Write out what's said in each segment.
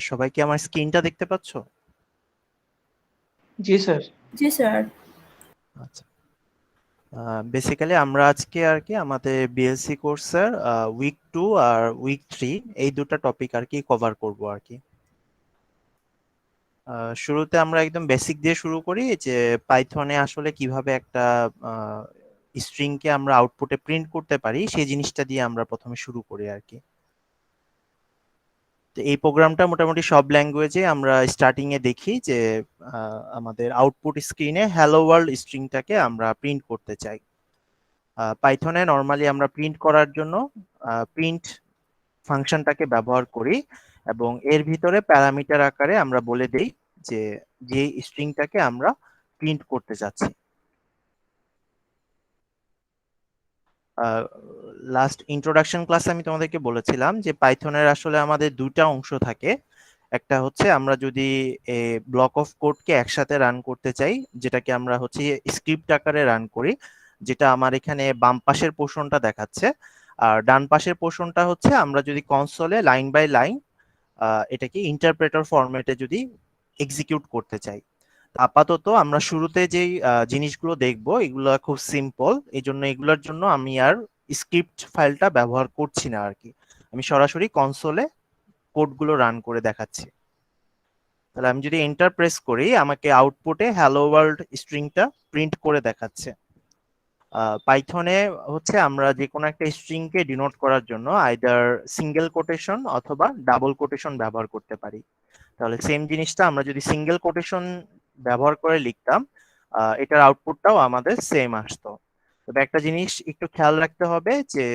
সবাই কি আমার স্ক্রিনটা দেখতে পাচ্ছ? জি স্যার। জি স্যার। আচ্ছা, বেসিক্যালি আমরা আজকে আর কি আমাদের বিএসসি কোর্সের উইক 2 আর উইক 3 এই দুটো টপিক আর কি কভার করব আর কি। শুরুতে আমরা একদম বেসিক দিয়ে শুরু করি যে পাইথনে আসলে কিভাবে একটা স্ট্রিংকে আমরা আউটপুটে প্রিন্ট করতে পারি সেই জিনিসটা দিয়ে আমরা প্রথমে শুরু করি আর কি। তো এই প্রোগ্রামটা মোটামুটি সব ল্যাঙ্গুয়েজে আমরা স্টার্টিং এ দেখি যে আমাদের আউটপুট স্ক্রিনে হ্যালো ওয়ার্ল্ড স্ট্রিংটাকে আমরা প্রিন্ট করতে চাই। পাইথনে নর্মালি আমরা প্রিন্ট করার জন্য প্রিন্ট ফাংশনটাকে ব্যবহার করি এবং এর ভিতরে প্যারামিটার আকারে আমরা বলে দেই যে যে স্ট্রিংটাকে আমরা প্রিন্ট করতে চাচ্ছি। লাস্ট ইন্ট্রোডাকশন ক্লাসে আমি তোমাদেরকে বলেছিলাম যে পাইথনের আসলে আমাদের দুইটা অংশ থাকে। একটা হচ্ছে আমরা যদি ব্লক অফ কোডকে একসাথে রান করতে চাই, যেটাকে আমরা হচ্ছে স্ক্রিপ্ট আকারে রান করি, যেটা আমার এখানে বাম পাশের পোর্শনটা দেখাচ্ছে। আর ডান পাশের পোর্শনটা হচ্ছে আমরা যদি কনসোলে লাইন বাই লাইন এটাকে ইন্টারপ্রেটার ফরম্যাটে যদি এক্সিকিউট করতে চাই। আপাতত আমরা শুরুতে যেই জিনিসগুলো দেখব এগুলো খুব সিম্পল, এই জন্য এগুলোর জন্য আমি আর স্ক্রিপ্ট ফাইলটা ব্যবহার করছি না আর কি। আমি সরাসরি কনসোলে কোডগুলো রান করে দেখাচ্ছি। তাহলে আমি যদি এন্টার প্রেস করি আমাকে আউটপুটে হ্যালো ওয়ার্ল্ড স্ট্রিংটা প্রিন্ট করে দেখাচ্ছে। পাইথনে হচ্ছে আমরা যে কোনো একটা স্ট্রিং কে ডিনোট করার জন্য আইদার সিঙ্গেল কোটেশন অথবা ডাবল কোটেশন ব্যবহার করতে পারি। তাহলে সেম জিনিসটা আমরা যদি সিঙ্গেল কোটেশন ব্যবহার করে লিখতাম, এটার আউটপুটটাও আমাদের সেম আসতো। তবে একটা জিনিস একটু খেয়াল রাখতে হবে যে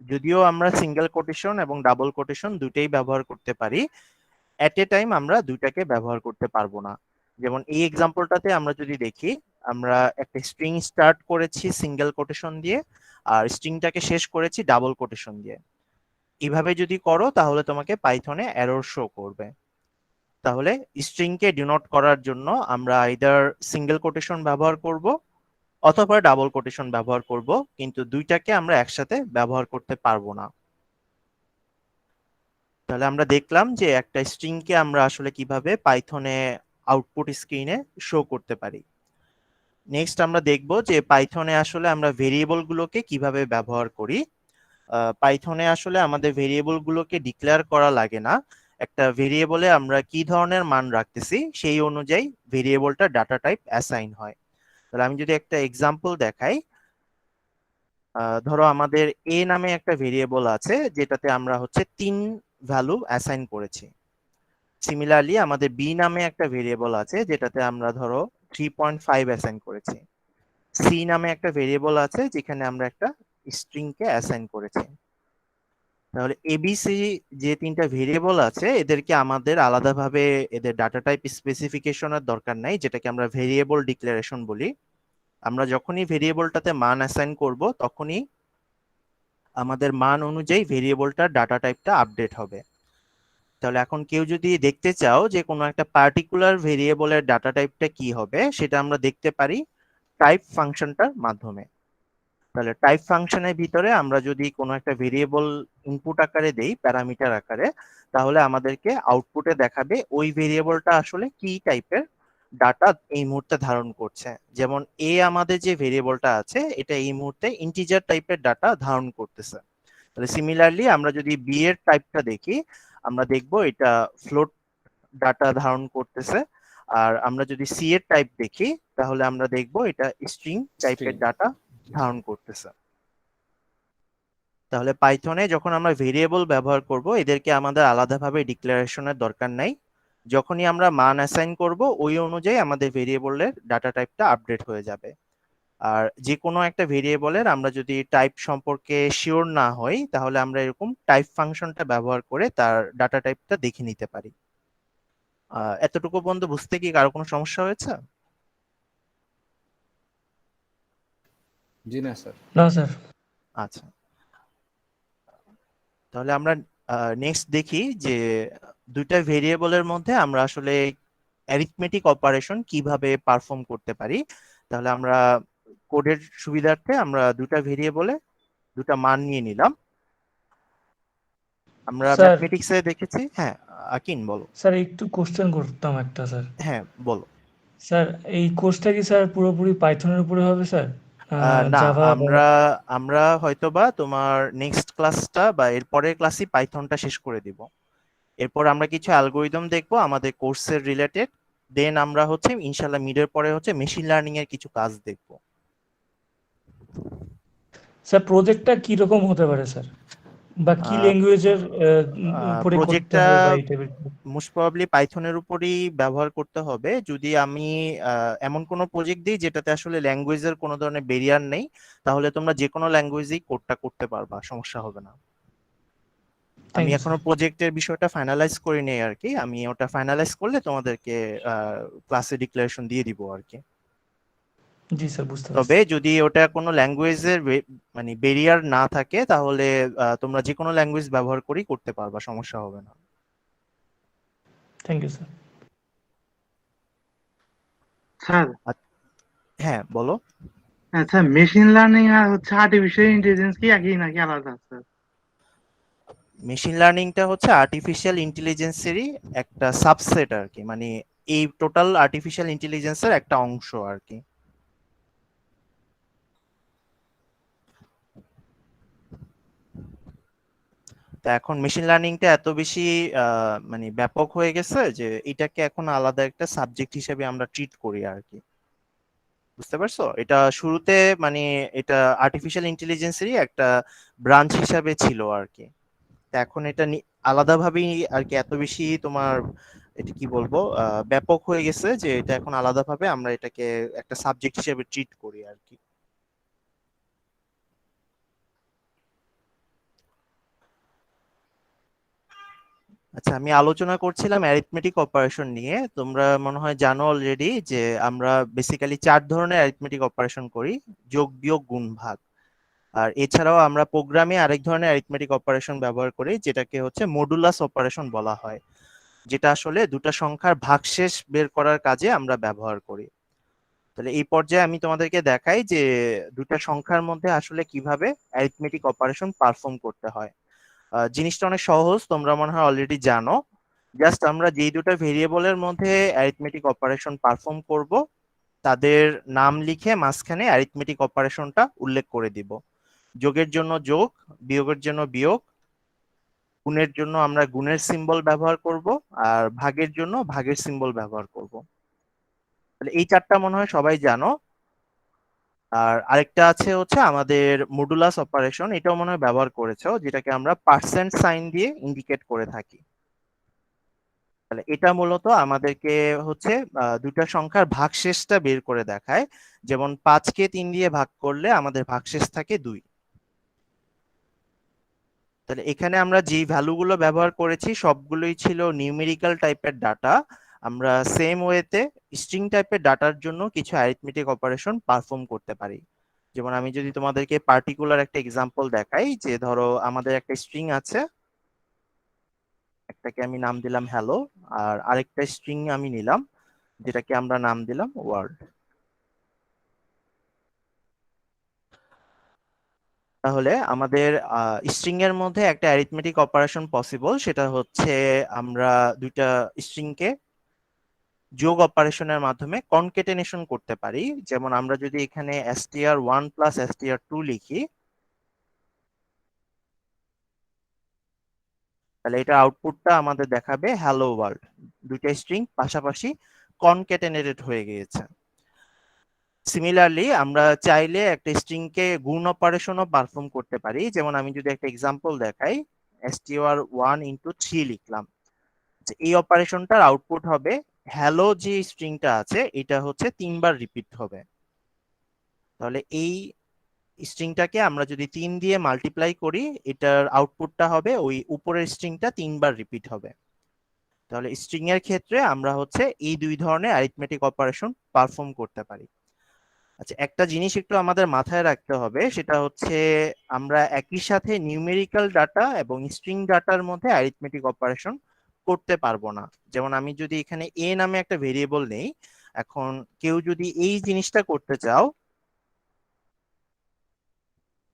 যদিও আমরা সিঙ্গেল কোটেশন এবং ডাবল কোটেশন দুটেই ব্যবহার করতে পারি, এট এ টাইম আমরা দুইটাকে ব্যবহার করতে পারবো না। যেমন এই এক্সাম্পলটাতে আমরা যদি দেখি, আমরা একটা স্ট্রিং স্টার্ট করেছি সিঙ্গেল কোটেশন দিয়ে আর স্ট্রিংটাকে শেষ করেছি ডাবল কোটেশন দিয়ে। এইভাবে যদি করো তাহলে তোমাকে পাইথনে এরর শো করবে। তাহলে স্ট্রিং কে ডিনোট করার জন্য আমরা আইদার সিঙ্গেল কোটেশন ব্যবহার করব অথবা ডাবল কোটেশন ব্যবহার করব, কিন্তু দুইটাকে আমরা একসাথে ব্যবহার করতে পারবো না। তাহলে আমরা দেখলাম যে একটা স্ট্রিং কে আমরা আসলে কিভাবে পাইথনে আউটপুট স্ক্রিনে শো করতে পারি। নেক্সট আমরা দেখব যে পাইথনে আসলে আমরা ভেরিয়েবল গুলোকে কিভাবে ব্যবহার করি। পাইথনে আসলে আমাদের ভেরিয়েবল গুলোকে ডিক্লেয়ার করা লাগে না। একটা ভেরিয়েবলে আমরা কি ধরনের মান রাখতেছি সেই অনুযায়ী ভেরিয়েবলটা ডাটা টাইপ অ্যাসাইন হয়। তাহলে আমি যদি একটা এক্সাম্পল দেখাই, ধরো আমাদের এ নামে একটা ভেরিয়েবল আছে যেটাতে আমরা হচ্ছে 3 ভ্যালু অ্যাসাইন করেছি। সিমিলারলি আমাদের বি নামে একটা ভেরিয়েবল আছে যেটাতে আমরা ধরো 3.5 অ্যাসাইন করেছি। সি নামে একটা ভেরিয়েবল আছে যেখানে আমরা একটা স্ট্রিং কে অ্যাসাইন করেছি। তাহলে এবিসি যে তিনটা ভেরিয়েবল আছে এদেরকে আমাদের আলাদাভাবে এদের ডাটা টাইপ স্পেসিফিকেশনের দরকার নাই, যেটাকে আমরা ভেরিয়েবল ডিক্লারেশন বলি। আমরা যখনই ভেরিয়েবলটাতে মান অ্যাসাইন করব তখনই আমাদের মান অনুযায়ী ভেরিয়েবলটার ডাটা টাইপটা আপডেট হবে। তাহলে এখন কেউ যদি দেখতে চাও যে কোনো একটা পার্টিকুলার ভেরিয়েবলের ডাটা টাইপটা কি হবে, সেটা আমরা দেখতে পারি টাইপ ফাংশনটার মাধ্যমে। তাহলে টাইপ ফাংশনের ভিতরে আমরা যদি কোনো একটা ভেরিয়েবল ইনপুট আকারে দেই প্যারামিটার আকারে, তাহলে আমাদেরকে আউটপুটে দেখাবে ওই ভেরিয়েবলটা আসলে কি টাইপের ডাটা এই মুহূর্তে ধারণ করছে। যেমন এ আমাদের যে ভেরিয়েবলটা আছে এটা এই মুহূর্তে ইন্টিজার টাইপের ডাটা ধারণ করতেছে। তাহলে সিমিলারলি আমরা যদি বি এর টাইপটা দেখি, আমরা দেখব এটা ফ্লোট ডাটা ধারণ করতেছে। আর আমরা যদি সি এর টাইপ দেখি তাহলে আমরা দেখব এটা স্ট্রিং টাইপের স্ট্রিং। ডাটা ধারণ করতেছে। তাহলে পাইথনে যখন আমরা ভেরিয়েবল ব্যবহার করব এদেরকে আমাদের আলাদাভাবে ডিক্লারেশনের দরকার নাই। যখনই আমরা মান অ্যাসাইন করব ওই অনুযায়ী আমাদের ভেরিয়েবলের ডাটা টাইপটা আপডেট হয়ে যাবে। আর যে কোনো একটা ভেরিয়েবলের আমরা যদি টাইপ সম্পর্কে শিওর না হই তাহলে আমরা এরকম টাইপ ফাংশনটা ব্যবহার করে তার ডাটা টাইপটা দেখে নিতে পারি। এতটুকু পর্যন্ত বুঝতে কি কারো কোনো সমস্যা হয়েছে? জি না স্যার। না স্যার। আচ্ছা, তাহলে আমরা নেক্সট দেখি যে দুইটা ভেরিয়েবলের মধ্যে আমরা আসলে অ্যারিথমেটিক অপারেশন কিভাবে পারফর্ম করতে পারি। তাহলে আমরা কোডের সুবিধার্থে আমরা দুটা ভেরিয়েবলে দুটা মান নিয়ে নিলাম। আমরা স্যার ম্যাথমেটিক্সে দেখেছি। হ্যাঁ, আকিন বলো। স্যার একটু কোশ্চেন করতাম একটা স্যার। হ্যাঁ, বলো। স্যার এই কোর্সটা কি স্যার পুরোপুরি পাইথনের উপরে হবে স্যার? না, জাভা বা আমরা আমরা হয়তোবা তোমার নেক্সট ক্লাসটা বা এর পরের ক্লাসই পাইথনটা শেষ করে দিব। এরপর আমরা কিছু অ্যালগোরিদম দেখবো আমাদের কোর্সের রিলেটেড। দেন আমরা হচ্ছে ইনশাল্লাহ মিডের পরে হচ্ছে মেশিন লার্নিং এর কিছু কাজ দেখবো। স্যার প্রজেক্টটা কি রকম হতে পারে স্যার? বা কি ল্যাঙ্গুয়েজের উপরে করতে প্রজেক্টটা হবে বা এই টাইপের? মোস্ট প্রবাবলি পাইথনের উপরই ব্যবহার করতে হবে। যদি আমি এমন কোনো প্রজেক্ট দিই যেটাতে আসলে ল্যাঙ্গুয়েজের কোনো ধরনের ব্যারিয়ার নেই, তাহলে তোমরা যে কোনো ল্যাঙ্গুয়েজেই কোডটা করতে পারবা, সমস্যা হবে না। থ্যাংক আমি ইউ এখনো স্যার। প্রজেক্টের বিষয়টা ফাইনালাইজ করিনি আর কি। আমি ওটা ফাইনালাইজ করলে তোমাদেরকে ক্লাসে ডিক্লারেশন দিয়ে দিব আর কি। জি স্যার, বুঝতে তবে পারছি। যদি ওটা কোনো ল্যাঙ্গুয়েজের মানে ব্যারিয়ার না থাকে, তাহলে তোমরা যে কোনো ল্যাঙ্গুয়েজ ব্যবহার করেই করতে পারবা, সমস্যা হবে না। Thank you sir. স্যার, হ্যাঁ, বলো। আচ্ছা, মেশিন লার্নিং আর হচ্ছে আর্টিফিশিয়াল ইন্টেলিজেন্স কি একই নাকি আলাদা স্যার? মেশিন লার্নিংটা হচ্ছে আর্টিফিশিয়াল ইন্টেলিজেন্সেরই একটা সাবসেট আর কি, মানে এই টোটাল আর্টিফিশিয়াল ইন্টেলিজেন্সের একটা অংশ আর কি। তা এখন মেশিন লার্নিংটা এত বেশি মানে ব্যাপক হয়ে গেছে যে এটাকে এখন আলাদা একটা সাবজেক্ট হিসেবে আমরা ট্রিট করি আর কি। বুঝতে পারছো? এটা শুরুতে মানে এটা আর্টিফিশিয়াল ইন্টেলিজেন্সেরই একটা ব্রাঞ্চ হিসাবে ছিল আর কি। তা এখন এটা আলাদাভাবেই আর কি, এত বেশি তোমার এটা কি বলবো ব্যাপক হয়ে গেছে যে এটা এখন আলাদাভাবে আমরা এটাকে একটা সাবজেক্ট হিসেবে ট্রিট করি আর কি। আচ্ছা, আমি আলোচনা করছিলাম অ্যারিথমেটিক অপারেশন নিয়ে। তোমরা মনে হয় জানো অলরেডি যে আমরা বেসিক্যালি 4 ধরনের অ্যারিথমেটিক অপারেশন করি: যোগ, বিয়োগ, গুণ, ভাগ। আর এছাড়াও আমরা প্রোগ্রামে আরেক ধরনের অ্যারিথমেটিক অপারেশন ব্যবহার করি, যেটাকে হচ্ছে মডুলাস অপারেশন বলা হয়, যেটা আসলে দুটো সংখ্যার ভাগশেষ বের করার কাজে আমরা ব্যবহার করি। তাহলে এই পর্যায়ে আমি তোমাদেরকে দেখাই যে দুটো সংখ্যার মধ্যে আসলে কিভাবে অ্যারিথমেটিক অপারেশন পারফর্ম করতে হয়। জিনিসটা অনেক সহজ, তোমরা মনে হয় অলরেডি জানো। জাস্ট আমরা যেই দুটো ভেরিয়েবলের মধ্যে অ্যারিথমেটিক অপারেশন পারফর্ম করব, তাদের নাম লিখে মাঝখানে অ্যারিথমেটিক অপারেশনটা উল্লেখ করে দিব। যোগের জন্য যোগ, বিয়োগের জন্য বিয়োগ, গুণের জন্য আমরা গুণের সিম্বল ব্যবহার করব, আর ভাগের জন্য ভাগের সিম্বল ব্যবহার করব। তাহলে এই 4টা মনে হয় সবাই জানো। আর আরেকটা আছে হচ্ছে আমাদের মডুলাস অপারেশন, এটাও মনে হয় ব্যবহার করেছো, যেটাকে আমরা পার্সেন্ট সাইন দিয়ে ইন্ডিকেট করে থাকি। তাহলে এটা মূলত আমাদেরকে হচ্ছে দুটা সংখ্যার ভাগশেষটা বের করে দেখায়। যেমন 5কে 3 দিয়ে ভাগ করলে আমাদের ভাগশেষ থাকে 2। তাহলে এখানে আমরা যে ভ্যালুগুলো ব্যবহার করেছি সবগুলোই ছিল নিউমেরিক্যাল টাইপের ডাটা। আমরা সেম ওয়েতে স্ট্রিং টাইপের ডাটার জন্য কিছু অ্যারিথমেটিক অপারেশন পারফর্ম করতে পারি। যেমন আমি যদি তোমাদেরকে পার্টিকুলার একটা এক্সাম্পল দেখাই, যে ধরো আমাদের একটা স্ট্রিং আছে, একটাকে আমি নাম দিলাম হ্যালো, আর আরেকটা স্ট্রিং আমি নিলাম যেটাকে আমরা নাম দিলাম ওয়ার্ল্ড। তাহলে আমাদের স্ট্রিং এর মধ্যে একটা অ্যারিথমেটিক অপারেশন পসিবল, সেটা হচ্ছে আমরা দুইটা স্ট্রিং কে যোগ অপারেশনের মাধ্যমে কনকেটেনেশন করতে পারি। যেমন আমরা যদি এখানে str1 প্লাস str2 লিখি, তাহলে এটা আউটপুটটা আমাদের দেখাবে হ্যালো ওয়ার্ল্ড। দুইটা স্ট্রিং পাশাপাশি কনকেটেনেটেড হয়ে গিয়েছে। সিমিলারলি আমরা চাইলে একটা স্ট্রিং কে গুণ অপারেশনও পারফর্ম করতে পারি। যেমন আমি যদি একটা এক্সাম্পল দেখাই, str1 × 3 লিখলাম, এই অপারেশনটার আউটপুট হবে হ্যালো, যে স্ট্রিংটা আছে এটা হচ্ছে 3বার রিপিট হবে। তাহলে এই স্ট্রিংটাকে আমরা যদি 3 দিয়ে মাল্টিপ্লাই করি, এটার আউটপুটটা হবে ওই উপরের স্ট্রিংটা 3বার রিপিট হবে। তাহলে স্ট্রিং এর ক্ষেত্রে আমরা হচ্ছে এই দুই ধরনের অ্যারিথমেটিক অপারেশন পারফর্ম করতে পারি। আচ্ছা, একটা জিনিস একটু আমাদের মাথায় রাখতে হবে, সেটা হচ্ছে আমরা একই সাথে নিউমেরিক্যাল ডাটা এবং স্ট্রিং ডাটার মধ্যে অ্যারিথমেটিক অপারেশন করতে পারবো না। যেমন আমি যদি এখানে এ নামে একটা ভেরিয়েবল নেই, এখন কেউ যদি এই জিনিসটা করতে চাও,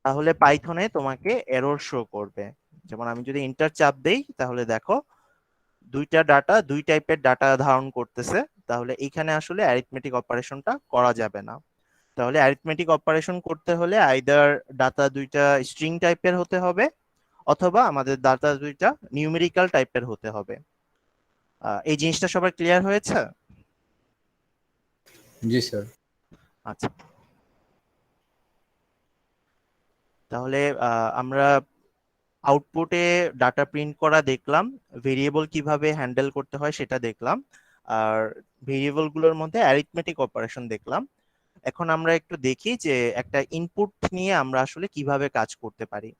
তাহলে পাইথনে তোমাকে এরর শো করবে যেমন আমি যদি এন্টার চাপ দেই তাহলে দেখো দুইটা ডাটা দুই টাইপের ডাটা ধারণ করতেছে, তাহলে এখানে আসলে অ্যারিথমেটিক অপারেশনটা করা যাবে না। তাহলে অ্যারিথমেটিক অপারেশন করতে হলে আইদার ডাটা দুইটা স্ট্রিং টাইপের হতে হবে অথবা আমাদের ডাটা দুইটা নিউমেরিক্যাল টাইপের হতে হবে। এই জিনিসটা সবার ক্লিয়ার হয়েছে? জি স্যার। আচ্ছা, তাহলে আমরা আউটপুটে ডাটা প্রিন্ট করা দেখলাম, ভেরিয়েবল কিভাবে হ্যান্ডেল করতে হয় সেটা দেখলাম, আর ভেরিয়েবল গুলোর মধ্যে অ্যারিথমেটিক অপারেশন দেখলাম। এখন আমরা একটু দেখি যে একটা ইনপুট নিয়ে আমরা আসলে কিভাবে কাজ করতে পারি।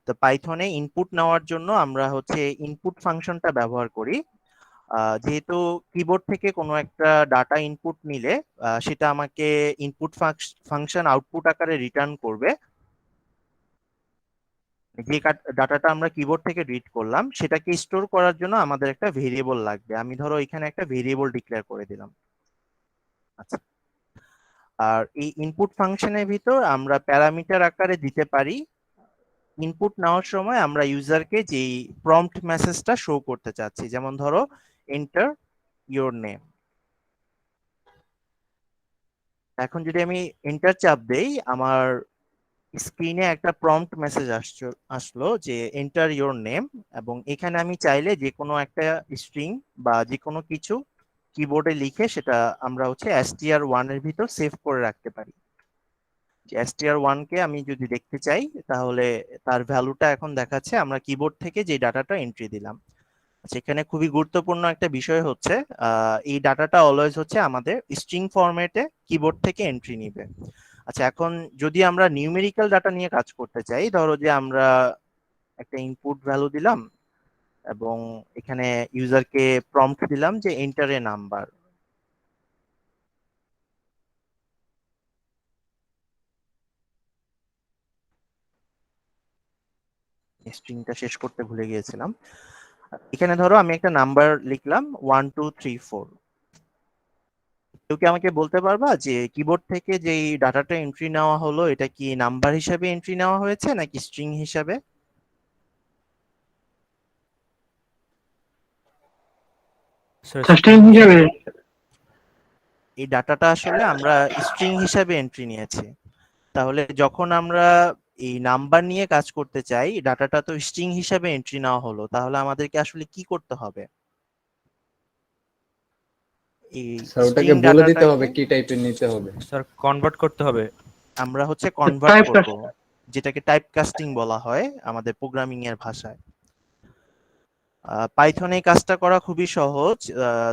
তো পাইথনে ইনপুট নেওয়ার জন্য আমরা হচ্ছে ইনপুট ফাংশনটা ব্যবহার করি। যেহেতু কিবোর্ড থেকে কোনো একটা ডাটা ইনপুট নিলে সেটা আমাকে ইনপুট ফাংশন আউটপুট আকারে রিটার্ন করবে। যে ডাটাটা আমরা কিবোর্ড থেকে রিড করলাম সেটাকে স্টোর করার জন্য আমাদের একটা ভেরিয়েবল লাগবে। আমি ধরো এখানে একটা ভেরিয়েবল ডিক্লেয়ার করে দিলাম। আচ্ছা, আর এই ইনপুট ফাংশনের ভিতর আমরা প্যারামিটার আকারে দিতে পারি। ইনপুট নেওয়ার সময় আমরা ইউজারকে যেই প্রম্পট মেসেজটা শো করতে চাচ্ছি, যেমন ধরো এন্টার ইওর নেম। এখন যদি আমি এন্টার চাপ দেই আমার স্ক্রিনে একটা প্রম্পট মেসেজ আসলো যে এন্টার ইওর নেম, এবং এখানে আমি চাইলে যে কোনো একটা স্ট্রিং বা যে কোনো কিছু কিবোর্ডে লিখে সেটা আমরা হচ্ছে str1 এর ভিতর সেভ করে রাখতে পারি। যে str1 কে আমি যদি দেখতে চাই তাহলে তার ভ্যালুটা এখন দেখাচ্ছে আমরা কিবোর্ড থেকে যে ডাটাটা এন্ট্রি দিলাম। আচ্ছা, এখানে খুবই গুরুত্বপূর্ণ একটা বিষয় হচ্ছে এই ডাটাটা অলওয়েজ হচ্ছে আমাদের স্ট্রিং ফরম্যাটে কিবোর্ড থেকে এন্ট্রি নিবে। আচ্ছা, এখন যদি আমরা নিউমেরিক্যাল ডাটা নিয়ে কাজ করতে চাই, ধরো যে আমরা একটা ইনপুট ভ্যালু দিলাম এবং এখানে ইউজারকে প্রম্পট দিলাম যে এন্টার এ নাম্বার। স্ট্রিংটা শেষ করতে ভুলে গিয়েছিলাম। এখানে ধরো আমি একটা নাম্বার লিখলাম 1234। কেউ কি আমাকে বলতে পারবা যে কিবোর্ড থেকে যে ডাটাটা এন্ট্রি নেওয়া হলো এটা কি নাম্বার হিসাবে এন্ট্রি নেওয়া হয়েছে নাকি স্ট্রিং হিসাবে? স্ট্রিং হিসেবে। এই ডাটাটা আসলে আমরা স্ট্রিং হিসাবে এন্ট্রি নিয়েছি। তাহলে যখন আমরা এই নাম্বার নিয়ে কাজ করতে চাই, ডাটাটা তো স্ট্রিং হিসাবে এন্ট্রি নেওয়া হলো, তাহলে আমাদেরকে আসলে কি করতে হবে? এই স্যার স্ট্রিং ওটাকে বলে দিতে হবে ডাটাটাকে কি টাইপের নিতে হবে। স্যার কনভার্ট করতে হবে। আমরা হচ্ছে কনভার্ট টাইপ করব, যেটাকে টাইপ কাস্টিং বলা হয় আমাদের প্রোগ্রামিং এর ভাষায়। পাইথনে এই কাজটা করা খুবই সহজ।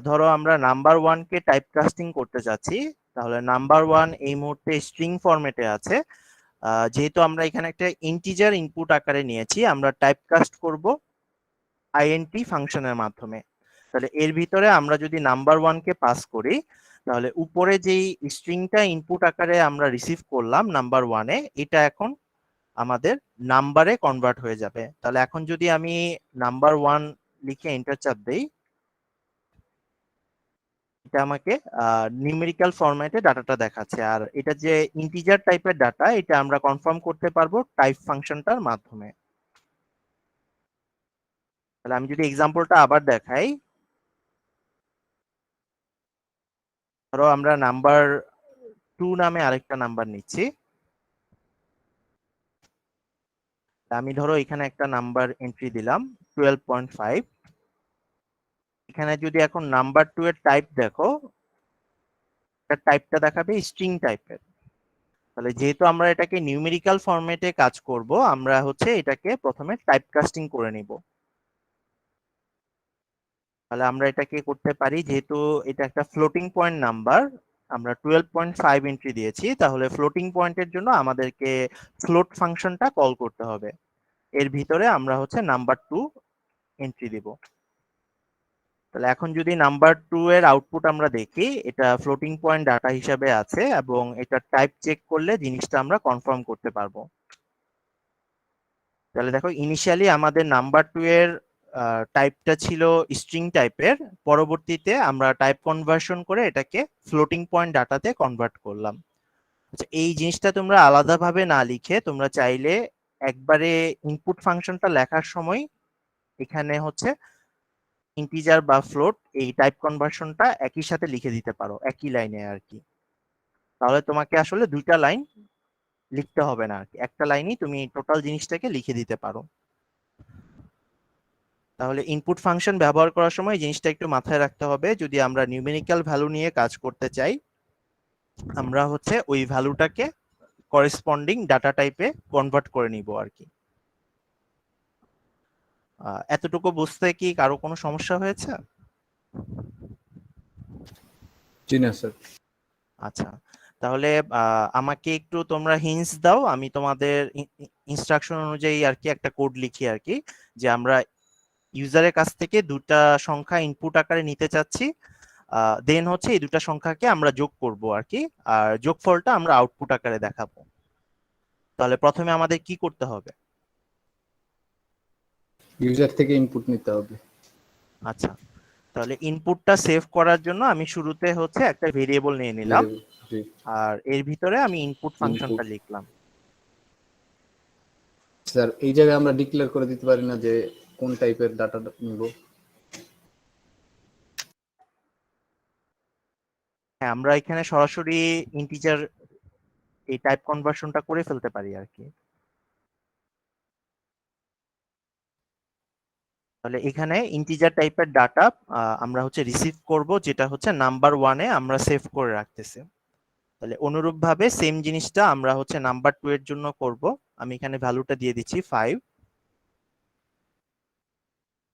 ধরো আমরা নাম্বার 1 কে টাইপ কাস্টিং করতে চাচ্ছি, তাহলে নাম্বার 1 এই মুহূর্তে স্ট্রিং ফরম্যাটে আছে। যেহেতু আমরা এখানে একটা ইন্টিজার ইনপুট আকারে নিয়েছি, আমরা টাইপ কাস্ট করব int ফাংশনের মাধ্যমে। তাহলে এর ভিতরে আমরা যদি নাম্বার 1 কে পাস করি তাহলে উপরে যেই স্ট্রিংটা ইনপুট আকারে আমরা রিসিভ করলাম নাম্বার 1 এ, এটা এখন আমাদের নাম্বারে কনভার্ট হয়ে যাবে। তাহলে এখন যদি আমি নাম্বার 1 লিখে এন্টার চাপ দেই, এটা আমাকে নিউমেরিক্যাল ফরম্যাটে ডাটাটা দেখাচ্ছে। আর এটা যে ইন্টিজার টাইপের ডাটা, এটা আমরা কনফার্ম করতে পারবো টাইপ ফাংশনটার মাধ্যমে। তাহলে আমি যদি এক্সাম্পলটা আবার দেখাই, ধরো আমরা নাম্বার 2 নামে আরেকটা নাম্বার নিচ্ছি। আমি ধরো এখানে একটা নাম্বার এন্ট্রি দিলাম 12.5। এখানে যদি এখন নাম্বার 2 এর টাইপ দেখো, টাইপটা দেখাবে স্ট্রিং টাইপের। তাহলে যেহেতু আমরা এটাকে নিউমেরিক্যাল ফরম্যাটে কাজ করব, আমরা হচ্ছে এটাকে প্রথমে টাইপ কাস্টিং করে নিব। তাহলে আমরা এটাকে করতে পারি, যেহেতু এটা একটা ফ্লোটিং পয়েন্ট নাম্বার, আমরা 12.5 এন্ট্রি দিয়েছি, তাহলে ফ্লোটিং পয়েন্টের জন্য আমাদেরকে ফ্লোট ফাংশনটা কল করতে হবে। এর ভিতরে আমরা হচ্ছে নাম্বার 2 এন্ট্রি দিব। তাহলে এখন যদি নাম্বার 2 এর আউটপুট আমরা দেখি, এটা ফ্লোটিং পয়েন্ট ডাটা হিসাবে আছে এবং এটা টাইপ চেক করলে জিনিসটা আমরা কনফার্ম করতে পারবো। তাহলে দেখো ইনিশিয়ালি আমাদের নাম্বার 2 এর টাইপটা ছিল স্ট্রিং টাইপের, পরবর্তীতে আমরা টাইপ কনভার্সন করে এটাকে ফ্লোটিং পয়েন্ট ডাটাতে কনভার্ট করলাম। আচ্ছা, এই জিনিসটা তোমরা আলাদাভাবে না লিখে তোমরা চাইলে একবারে ইনপুট ফাংশনটা লেখার সময় এখানে হচ্ছে ইন্টিজার বা ফ্লোট এই টাইপ কনভার্সনটা একই সাথে লিখে দিতে পারো একই লাইনে আর কি। তাহলে তোমাকে আসলে দুইটা লাইন লিখতে হবে না আর কি, একটা লাইনই তুমি টোটাল জিনিসটাকে লিখে দিতে পারো। তাহলে ইনপুট ফাংশন ব্যবহার করার সময় এই জিনিসটা একটু মাথায় রাখতে হবে, যদি আমরা নিউমেরিক্যাল ভ্যালু নিয়ে কাজ করতে চাই আমরা হচ্ছে ওই ভ্যালুটাকে করেসপন্ডিং ডাটা টাইপে কনভার্ট করে নিব আর কি। এতটুকু বুঝতে কি কারো কোনো সমস্যা হয়েছে? জি না স্যার। আচ্ছা, তাহলে আমাকে একটু তোমরা হিন্টস দাও, আমি তোমাদের ইনস্ট্রাকশন অনুযায়ী আর কি একটা কোড লিখি আর কি, যে আমরা ইউজারের কাছ থেকে দুটা সংখ্যা ইনপুট আকারে নিতে চাচ্ছি, দেন হচ্ছে এই দুটা সংখ্যাকে আমরা যোগ করব আর কি, আর যোগফলটা আমরা আউটপুট আকারে দেখাবো। তাহলে প্রথমে আমাদের কি করতে হবে? ইউজার থেকে ইনপুট নিতে হবে। আচ্ছা, তাহলে ইনপুটটা সেভ করার জন্য আমি শুরুতে হচ্ছে একটা ভেরিয়েবল নিয়ে নিলাম, জি। আর এর ভিতরে আমি ইনপুট ফাংশনটা লিখলাম। স্যার এই জায়গায় আমরা ডিক্লেয়ার করে দিতে পারি না যে কোন টাইপের ডাটা নিব? হ্যাঁ, আমরা এখানে সরাসরি ইন্টিজার এই টাইপ কনভার্সনটা করে ফেলতে পারি আর কি। তাহলে এখানে ইন্টিজার টাইপের ডাটা আমরা হচ্ছে রিসিভ করব, যেটা হচ্ছে নাম্বার 1-এ আমরা সেভ করে রাখতেছি। তাহলে অনুরূপভাবে সেম জিনিসটা আমরা হচ্ছে নাম্বার 2 এর জন্য করব। আমি এখানে ভ্যালুটা দিয়ে দিচ্ছি 5,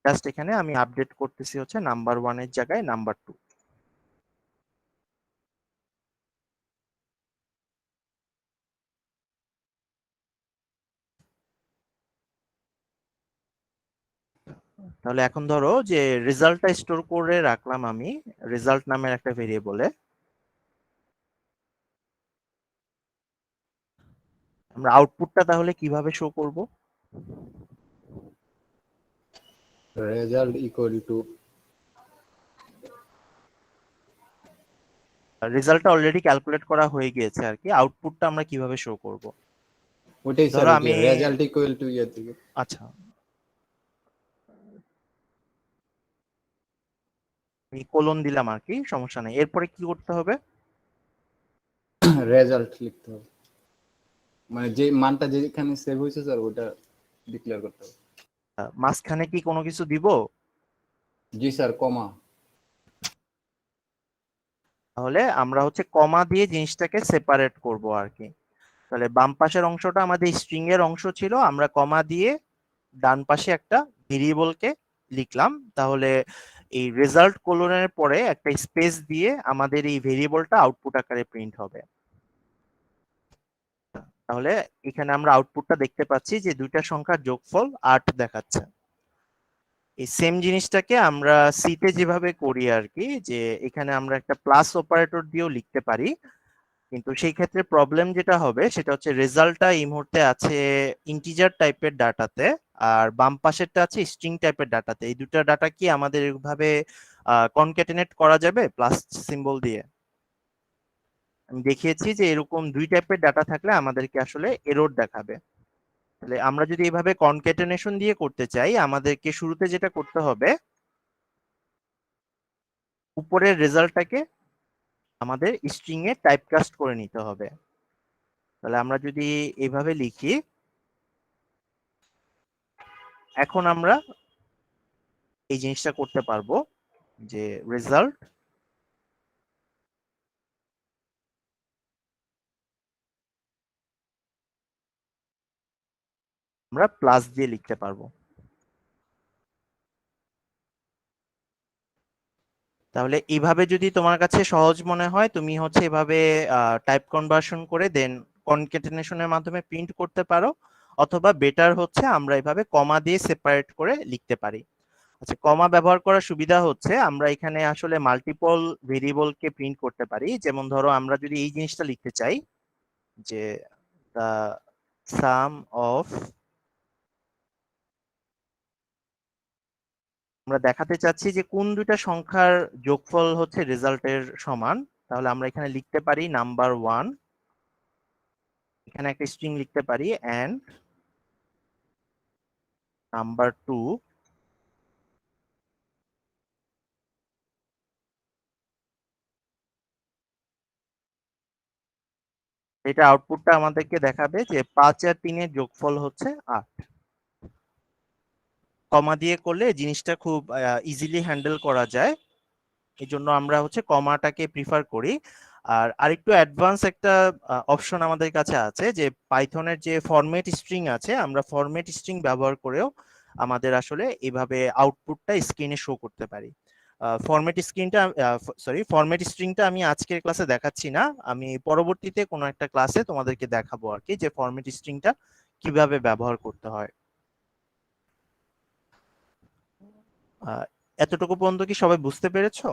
জাস্ট এখানে আমি আপডেট করতেছি হচ্ছে নাম্বার 1 এর জায়গায় নাম্বার 2। তাহলে এখন ধরো যে রেজাল্টটা স্টোর করে রাখলাম আমি রেজাল্ট নামের একটা ভেরিয়েবলে। আমরা আউটপুটটা তাহলে কিভাবে শো করব? রেজাল্ট ইকুয়াল টু, রেজাল্টটা অলরেডি ক্যালকুলেট করা হয়ে গিয়েছে আর কি, আউটপুটটা আমরা কিভাবে শো করব? ওইটাই স্যার, ধরো আমি আমি রেজাল্ট ইকুয়াল টু ইয়ে থেকে। আচ্ছা, আমি কোলন দিলাম আর কি, সমস্যা নেই। এরপরে কি করতে হবে? রেজাল্ট লিখতে হবে, মানে যে মানটা যেখানে সেভ হয়েছে স্যার ওটা ডিক্লেয়ার করতে হবে। মাঝখানে কি কোনো কিছু দিব? জি স্যার, কমা। তাহলে আমরা হচ্ছে কমা দিয়ে জিনিসটাকে সেপারেট করব আর কি। তাহলে বাম পাশের অংশটা আমাদের স্ট্রিং এর অংশ ছিল, আমরা কমা দিয়ে ডান পাশে একটা ভেরিয়েবলকে লিখলাম। তাহলে এই রেজাল্ট কোলনের পরে একটা স্পেস দিয়ে আমাদের এই ভেরিয়েবলটা আউটপুট আকারে প্রিন্ট হবে। তাহলে এখানে আমরা আউটপুটটা দেখতে পাচ্ছি যে দুইটা সংখ্যার যোগফল 8 দেখাচ্ছে। এই সেম জিনিসটাকে আমরা সি তে যেভাবে করি আর কি, যে এখানে আমরা একটা প্লাস অপারেটর দিয়েও লিখতে পারি, কিন্তু সেই ক্ষেত্রে প্রবলেম যেটা হবে সেটা হচ্ছে রেজাল্টটা এই মুহূর্তে আছে ইন্টিজার টাইপের ডাটাতে, আর বাম পাশেরটা আছে স্ট্রিং টাইপের ডাটাতে। এই দুটো ডাটা কি আমাদের এভাবে কনক্যাটেনেট করা যাবে প্লাস সিম্বল দিয়ে? আমি দেখিয়েছি যে এরকম দুই টাইপের ডাটা থাকলে আমাদেরকে আসলে এরর দেখাবে। তাহলে আমরা যদি এইভাবে কনক্যাটেনেশন দিয়ে করতে চাই, আমাদেরকে শুরুতে যেটা করতে হবে, উপরের রেজাল্টটাকে আমাদের স্ট্রিং এ টাইপকাস্ট করে নিতে হবে। তাহলে আমরা যদি এইভাবে লিখি, এখন আমরা এই জিনিসটা করতে পারবো যে রেজাল্ট আমরা প্লাস দিয়ে লিখতে পারবো। তাহলে এইভাবে যদি তোমার কাছে সহজ মনে হয়, তুমি হচ্ছে এভাবে টাইপ কনভার্সন করে দেন কনক্যাটেনেশনের মাধ্যমে প্রিন্ট করতে পারো, অথবা বেটার হচ্ছে আমরা এভাবে কমা দিয়ে সেপারেট করে লিখতে পারি। আচ্ছা, কমা ব্যবহার করার সুবিধা হচ্ছে আমরা এখানে আসলে মাল্টিপল ভেরিয়েবলকে প্রিন্ট করতে পারি। যেমন ধরো আমরা যদি এই জিনিসটা লিখতে চাই যে the sum of, আমরা দেখাতে চাচ্ছি যে কোন দুইটা সংখ্যার যোগফল হচ্ছে রেজাল্টের সমান, তাহলে আমরা এখানে লিখতে পারি নাম্বার 1, এখানে একটা স্ট্রিং লিখতে পারি and নাম্বার 2 এটা আউটপুটটা আমাদেরকে দেখাবে যে 5 আর 3 এর যোগফল হচ্ছে 8। কমা দিয়ে করলে জিনিসটা খুব ইজিলি হ্যান্ডেল করা যায়, এই জন্য আমরা হচ্ছে কমাটাকে প্রিফার করি। আর আরেকটু অ্যাডভান্স একটা অপশন আমাদের কাছে আছে, যে পাইথনের যে ফরম্যাট স্ট্রিং আছে, আমরা ফরম্যাট স্ট্রিং ব্যবহার করেও আমাদের আসলে এভাবে আউটপুটটা স্ক্রিনে শো করতে পারি। ফরম্যাট স্ট্রিংটা আমি আজকের ক্লাসে দেখাচ্ছি না, আমি পরবর্তীতে কোনো একটা ক্লাসে তোমাদেরকে দেখাবো আর কি, যে ফরম্যাট স্ট্রিংটা কিভাবে ব্যবহার করতে হয়। এতটুকু পর্যন্ত কি সবাই বুঝতে পেরেছো?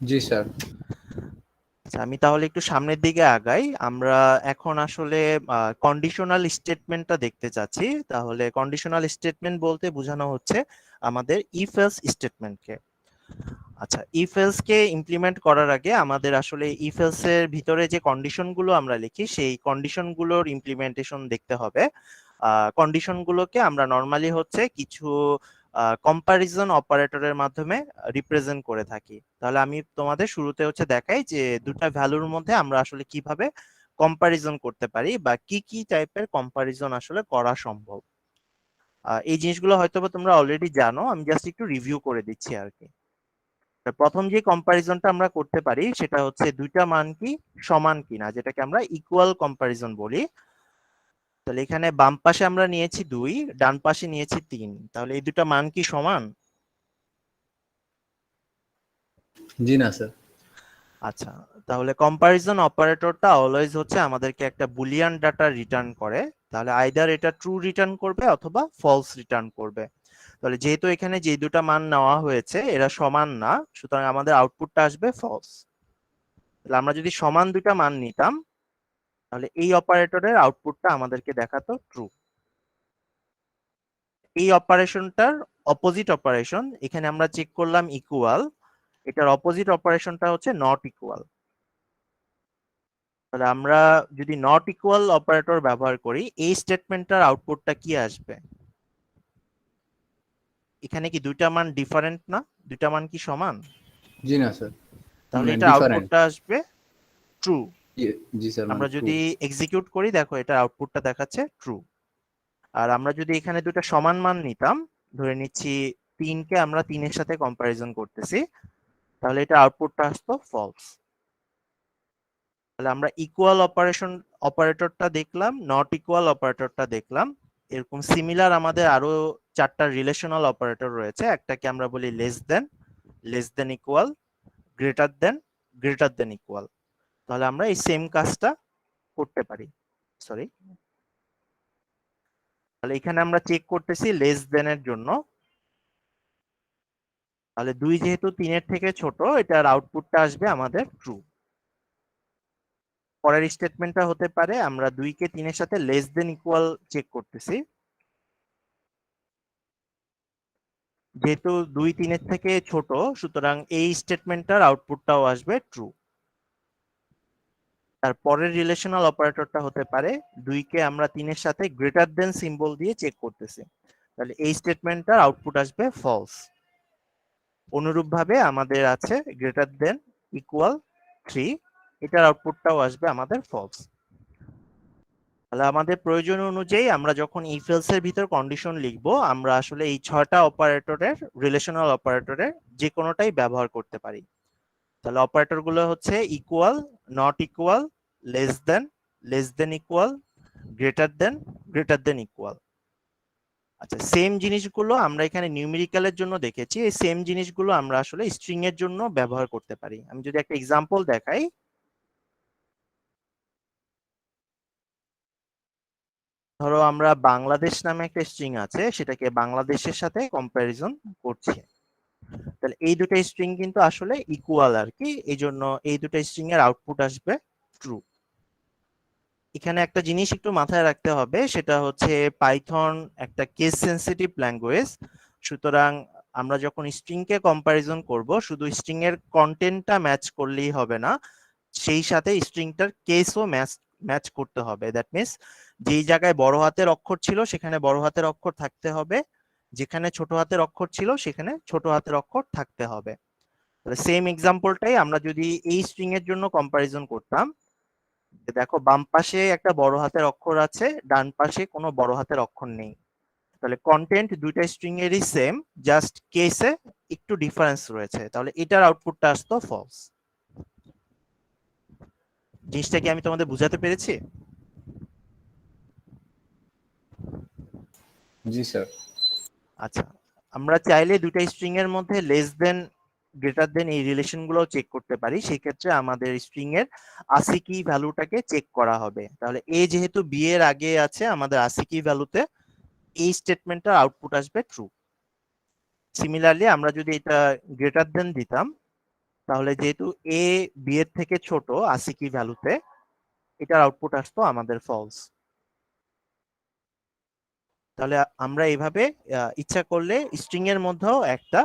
জি স্যার। আচ্ছা, আমি তাহলে একটু সামনের দিকে আগাই। আমরা এখন আসলে কন্ডিশনাল স্টেটমেন্টটা দেখতে চাচ্ছি। তাহলে কন্ডিশনাল স্টেটমেন্ট বলতে বোঝানো হচ্ছে আমাদের ইফ এলস স্টেটমেন্টকে। আচ্ছা, ইফ এলস কে ইমপ্লিমেন্ট করার আগে আমাদের আসলে ইফ এলস এর ভিতরে যে কন্ডিশন গুলো আমরা লিখি, সেই কন্ডিশন গুলোর ইমপ্লিমেন্টেশন দেখতে হবে। কন্ডিশন গুলোকে আমরা নর্মালি হচ্ছে কিছু কম্পারিজন অপারেটরের মাধ্যমে রিপ্রেজেন্ট করে থাকি। তাহলে আমি তোমাদের শুরুতে হচ্ছে দেখাই যে দুটো ভ্যালুর মধ্যে আমরা আসলে কিভাবে কম্পারিজন করতে পারি, বা কি কি টাইপের কম্পারিজন আসলে করা সম্ভব। এই জিনিসগুলো হয়তো তোমরা অলরেডি জানো, আমি জাস্ট একটু রিভিউ করে দিচ্ছি আর কি। প্রথম যে কম্পারিজনটা আমরা করতে পারি সেটা হচ্ছে দুইটা মান কি সমান কিনা, যেটাকে আমরা ইকুয়াল কম্পারিজন বলি। তাহলে এখানে বাম পাশে আমরা নিয়েছি 2, ডান পাশে নিয়েছি 3, তাহলে এই দুটো মান কি সমান? জি না স্যার। আচ্ছা, তাহলে কম্পারিজন অপারেটরটা অলওয়েজ হচ্ছে আমাদেরকে একটা বুলিয়ান ডাটা রিটার্ন করে। তাহলে আইদার এটা ট্রু রিটার্ন করবে অথবা ফলস রিটার্ন করবে। তাহলে যেহেতু এখানে যে দুটো মান নেওয়া হয়েছে এরা সমান না, সুতরাং আমাদের আউটপুটটা আসবে ফলস। তাহলে আমরা যদি সমান দুটো মান নিতাম, তাহলে এই অপারেটরের আউটপুটটা আমাদেরকে দেখাতো ট্রু। এই অপারেশনটার অপোজিট অপারেশন, এখানে আমরা চেক করলাম ইকুয়াল, এটার অপোজিট অপারেশনটা হচ্ছে নট ইকুয়াল। তাহলে আমরা যদি নট ইকুয়াল অপারেটর ব্যবহার করি, এই স্টেটমেন্টটার আউটপুটটা কি আসবে? এখানে কি দুইটা মান ডিফারেন্ট না? দুইটা মান কি সমান? জি না স্যার। তাহলে মানে এটা ডিফারেন্ট। আউটপুটটা আসবে ট্রু। জি স্যার, আমরা মানে যদি এক্সিকিউট করি, দেখো এটা আউটপুটটা দেখাচ্ছে ট্রু। আর আমরা যদি এখানে দুটো সমান মান নিতাম, ধরে নিচ্ছি 3 কে আমরা 3 এর সাথে কম্পারিজন করতেছি, তাহলে এটা আউটপুটটা আসতো ফলস। তাহলে আমরা ইকুয়াল অপারেটরটা দেখলাম, নট ইকুয়াল অপারেটরটা দেখলাম। এরকম সিমিলার আমাদের আরো 4টা রিলেশনাল অপারেটর রয়েছে। একটাকে আমরা বলি less than equal, greater than equal. তাহলে আমরা এই সেম কাজটা করতে পারি। সরি, তাহলে এখানে আমরা চেক করতেছি লেস দেন এর জন্য। তাহলে 2 যেহেতু 3 এর থেকে ছোট, এটার আউটপুটটা আসবে আমাদের ট্রু। পরের স্টেটমেন্টটা হতে পারে আমরা 2 কে 3 এর সাথে লেস দেন ইকুয়াল চেক করতেছি, যেহেতু 2 3 এর থেকে ছোট, সুতরাং এই স্টেটমেন্টটার আউটপুটটাও আসবে ট্রু। তারপরের রিলেশনাল অপারেটরটা হতে পারে 2 কে আমরা 3 এর সাথে গ্রেটার দেন সিম্বল দিয়ে চেক করতেছি, তাহলে এই স্টেটমেন্টটার আউটপুট আসবে ফলস। অনুরূপভাবে আমাদের আছে গ্রেটার দেন ইকুয়াল 3, এটার আউটপুটটাও আসবে আমাদের ফলস। তাহলে আমাদের প্রয়োজন অনুযায়ী আমরা যখন ইফ এলস এর ভিতর কন্ডিশন লিখব, আমরা আসলে এই 6টা অপারেটরের রিলেশনাল অপারেটরের যে কোনোটাই ব্যবহার করতে পারি। তাহলে অপারেটর গুলো হচ্ছে equal, not equal, less than equal, greater than equal. আচ্ছা, সেম জিনিসগুলো আমরা এখানে নিউমেরিক্যালের জন্য দেখেছি, এই সেম জিনিসগুলো আমরা আসলে স্ট্রিং এর জন্য ব্যবহার করতে পারি। আমি যদি একটা এক্সাম্পল দেখাই, ধরো আমরা বাংলাদেশ নামে একটা স্ট্রিং আছে, সেটাকে বাংলাদেশের সাথে কম্পারিজন করছি। তাহলে এই দুটো স্ট্রিং কিন্তু আসলে ইকুয়াল আর কি, এই জন্য এই দুটো স্ট্রিং এর আউটপুট আসবে ট্রু। এখানে একটা জিনিস একটু মাথায় রাখতে হবে, সেটা হচ্ছে পাইথন একটা কেস সেনসিটিভ ল্যাঙ্গুয়েজ। সুতরাং আমরা যখন স্ট্রিং কে কম্পারিজন করব, শুধু স্ট্রিং এর কন্টেন্টটা ম্যাচ করলেই হবে না, সেই সাথে স্ট্রিংটার কেসও ম্যাচ করতে হবে। দ্যাট মিনস যেই জায়গায় বড় হাতের অক্ষর ছিল সেখানে বড় হাতের অক্ষর থাকতে হবে, যেখানে ছোট হাতের অক্ষর ছিল সেখানে ছোট হাতের অক্ষর থাকতে হবে। সেম এক্সাম্পলটাই আমরা যদি এই স্ট্রিং এর জন্য কম্পারিজন করতাম, দেখো বাম পাশে একটা বড় হাতের অক্ষর আছে, ডান পাশে কোনো বড় হাতের অক্ষর নেই। তাহলে কন্টেন্ট দুইটা স্ট্রিং এরই সেম, জাস্ট কেসে একটু ডিফারেন্স রয়েছে, তাহলে এটার আউটপুটটা আসতো ফলস। জিনিসটা কি আমি তোমাদের বুঝাতে পেরেছি? জি স্যার। আচ্ছা, আমরা চাইলে দুইটা স্ট্রিং এর মধ্যে লেস দেন গ্রেটার দেন এই রিলেশন গুলো চেক করতে পারি। সেই ক্ষেত্রে আমাদের স্ট্রিং এর ASCII ভ্যালুটাকে চেক করা হবে। তাহলে এ যেহেতু বি এর আগে আছে, আমাদের ASCII ভ্যালুতে এই স্টেটমেন্টটার আউটপুট আসবে ট্রু। সিমিলারলি আমরা যদি এটা গ্রেটার দেন দিতাম, তাহলে যেহেতু এ বি এর থেকে ছোট ASCII ভ্যালুতে, এটার আউটপুট আসতো আমাদের ফলস। তাহলে আমরা এইভাবে ইচ্ছা করলে স্ট্রিং এর মধ্যেও একটা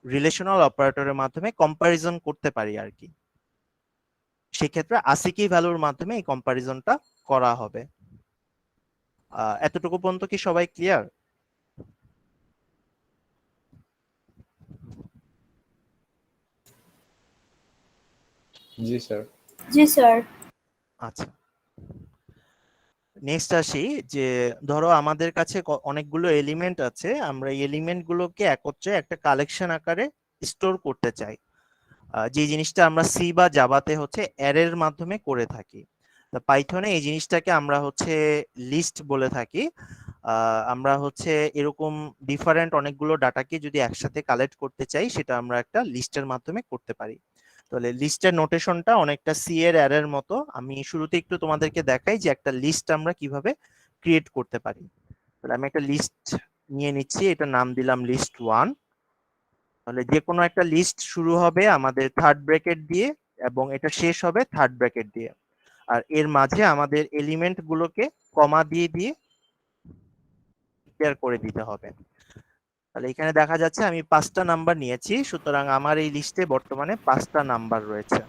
রিলেশনাল অপারেটরের মাধ্যমে কম্পারিজন করতে পারি আর কি। সেক্ষেত্রে ASCII ভ্যালুর মাধ্যমে এই কম্পারিজনটা করা হবে। এতটুকু পর্যন্ত কি সবাই ক্লিয়ার? জি স্যার। জি স্যার। আচ্ছা, নেক্সট আসি যে ধরো আমাদের কাছে অনেকগুলো এলিমেন্ট আছে, আমরা এই এলিমেন্ট গুলোকে একত্রে একটা কালেকশন আকারে স্টোর করতে চাই। যে জিনিসটা আমরা সি বা জাভাতে হচ্ছে অ্যারের মাধ্যমে করে থাকি, পাইথনে এই জিনিসটাকে আমরা হচ্ছে লিস্ট বলে থাকি। আমরা হচ্ছে এরকম ডিফারেন্ট অনেকগুলো ডাটাকে যদি একসাথে কালেক্ট করতে চাই, সেটা আমরা একটা লিস্টের মাধ্যমে করতে পারি। তাহলে লিস্টের নোটেশনটা অনেকটা সি এর অ্যারের মতো। আমি শুরুতে একটু তোমাদেরকে দেখাই যে একটা লিস্ট আমরা কিভাবে ক্রিয়েট করতে পারি। তাহলে আমি একটা লিস্ট নিয়ে নিচ্ছি, এটা নাম দিলাম লিস্ট 1। তাহলে যে কোনো একটা লিস্ট শুরু হবে আমাদের থার্ড ব্র্যাকেট দিয়ে এবং এটা শেষ হবে থার্ড ব্র্যাকেট দিয়ে, আর এর মাঝে আমাদের এলিমেন্ট গুলোকে কমা দিয়ে দিয়ে ক্লিয়ার করে দিতে হবে। তাহলে এখানে দেখা যাচ্ছে আমি 5টা নাম্বার নিয়েছি, সুতরাং আমার এই লিস্টে বর্তমানে 5টা নাম্বার রয়েছে।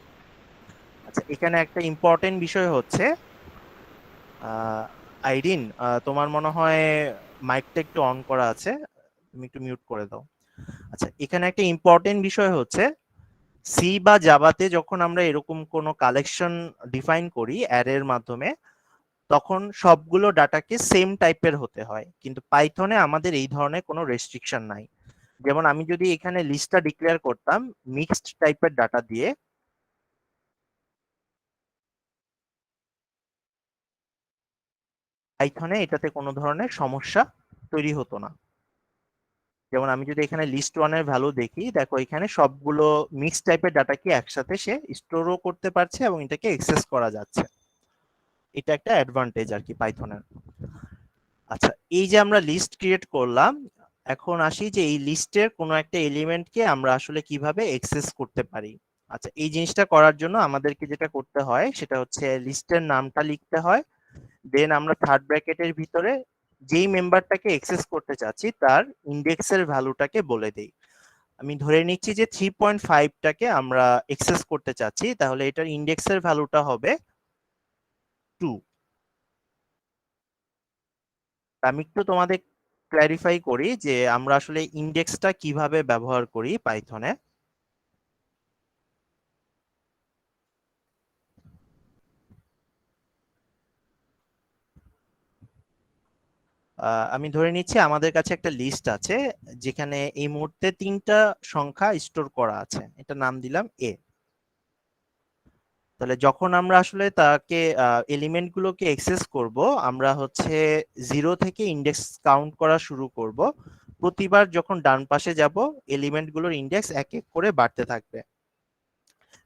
আচ্ছা, এখানে একটা ইম্পর্টেন্ট বিষয় হচ্ছে আইরিন, তোমার মনে হয় মাইকটা একটু অন করা আছে, তুমি একটু মিউট করে দাও। আচ্ছা, এখানে একটা ইম্পর্টেন্ট বিষয় হচ্ছে সি বা জাভাতে যখন আমরা এরকম কোনো কালেকশন ডিফাইন করি অ্যারের মাধ্যমে, তখন সবগুলো ডাটাকে সেম টাইপের হতে হয়, কিন্তু পাইথনে আমাদের এই ধরনের কোনো রেস্ট্রিকশন নাই। যেমন আমি যদি এখানে লিস্টটা ডিক্লেয়ার করতাম মিক্সড টাইপের ডাটা দিয়ে, পাইথনে এটাতে কোনো ধরনের সমস্যা তৈরি হতো না। যেমন আমি যদি এখানে লিস্ট 1 এর ভ্যালু দেখি, দেখো এখানে সবগুলো মিক্স টাইপের ডাটা কি একসাথে সে স্টোরও করতে পারছে এবং এটাকে অ্যাক্সেস করা যাচ্ছে। এটা একটা অ্যাডভান্টেজ আর কি পাইথনের। আচ্ছা, এই যে আমরা লিস্ট ক্রিয়েট করলাম, এখন আসি যে এই লিস্টের কোনো একটা এলিমেন্টকে আমরা আসলে কিভাবে অ্যাক্সেস করতে পারি। আচ্ছা, এই জিনিসটা করার জন্য আমাদেরকে যেটা করতে হয় সেটা হচ্ছে লিস্টের নামটা লিখতে হয়, দেন আমরা থার্ড ব্র্যাকেটের ভিতরে যেই মেম্বারটাকে অ্যাক্সেস করতে চাচ্ছি তার ইন্ডেক্সের ভ্যালুটাকে বলে দেই। আমি ধরে নিচ্ছি যে 3.5টাকে আমরা অ্যাক্সেস করতে চাচ্ছি, তাহলে এটার ইন্ডেক্সের ভ্যালুটা হবে 2। আমি একটু তোমাদের ক্ল্যারিফাই করি যে আমরা আসলে ইন্ডেক্সটা কিভাবে ব্যবহার করি পাইথনে। আমি ধরে নিচ্ছি আমাদের কাছে একটা লিস্ট আছে যেখানে এই মুহূর্তে 3টা সংখ্যা স্টোর করা আছে, এটা নাম দিলাম এ। তাহলে যখন আমরা আসলে তাকে এলিমেন্ট গুলোকে অ্যাক্সেস করব, আমরা হচ্ছে 0 থেকে ইন্ডেক্স কাউন্ট করা শুরু করব। প্রতিবার যখন ডান পাশে যাব এলিমেন্ট গুলোর ইন্ডেক্স এক এক করে বাড়তে থাকবে।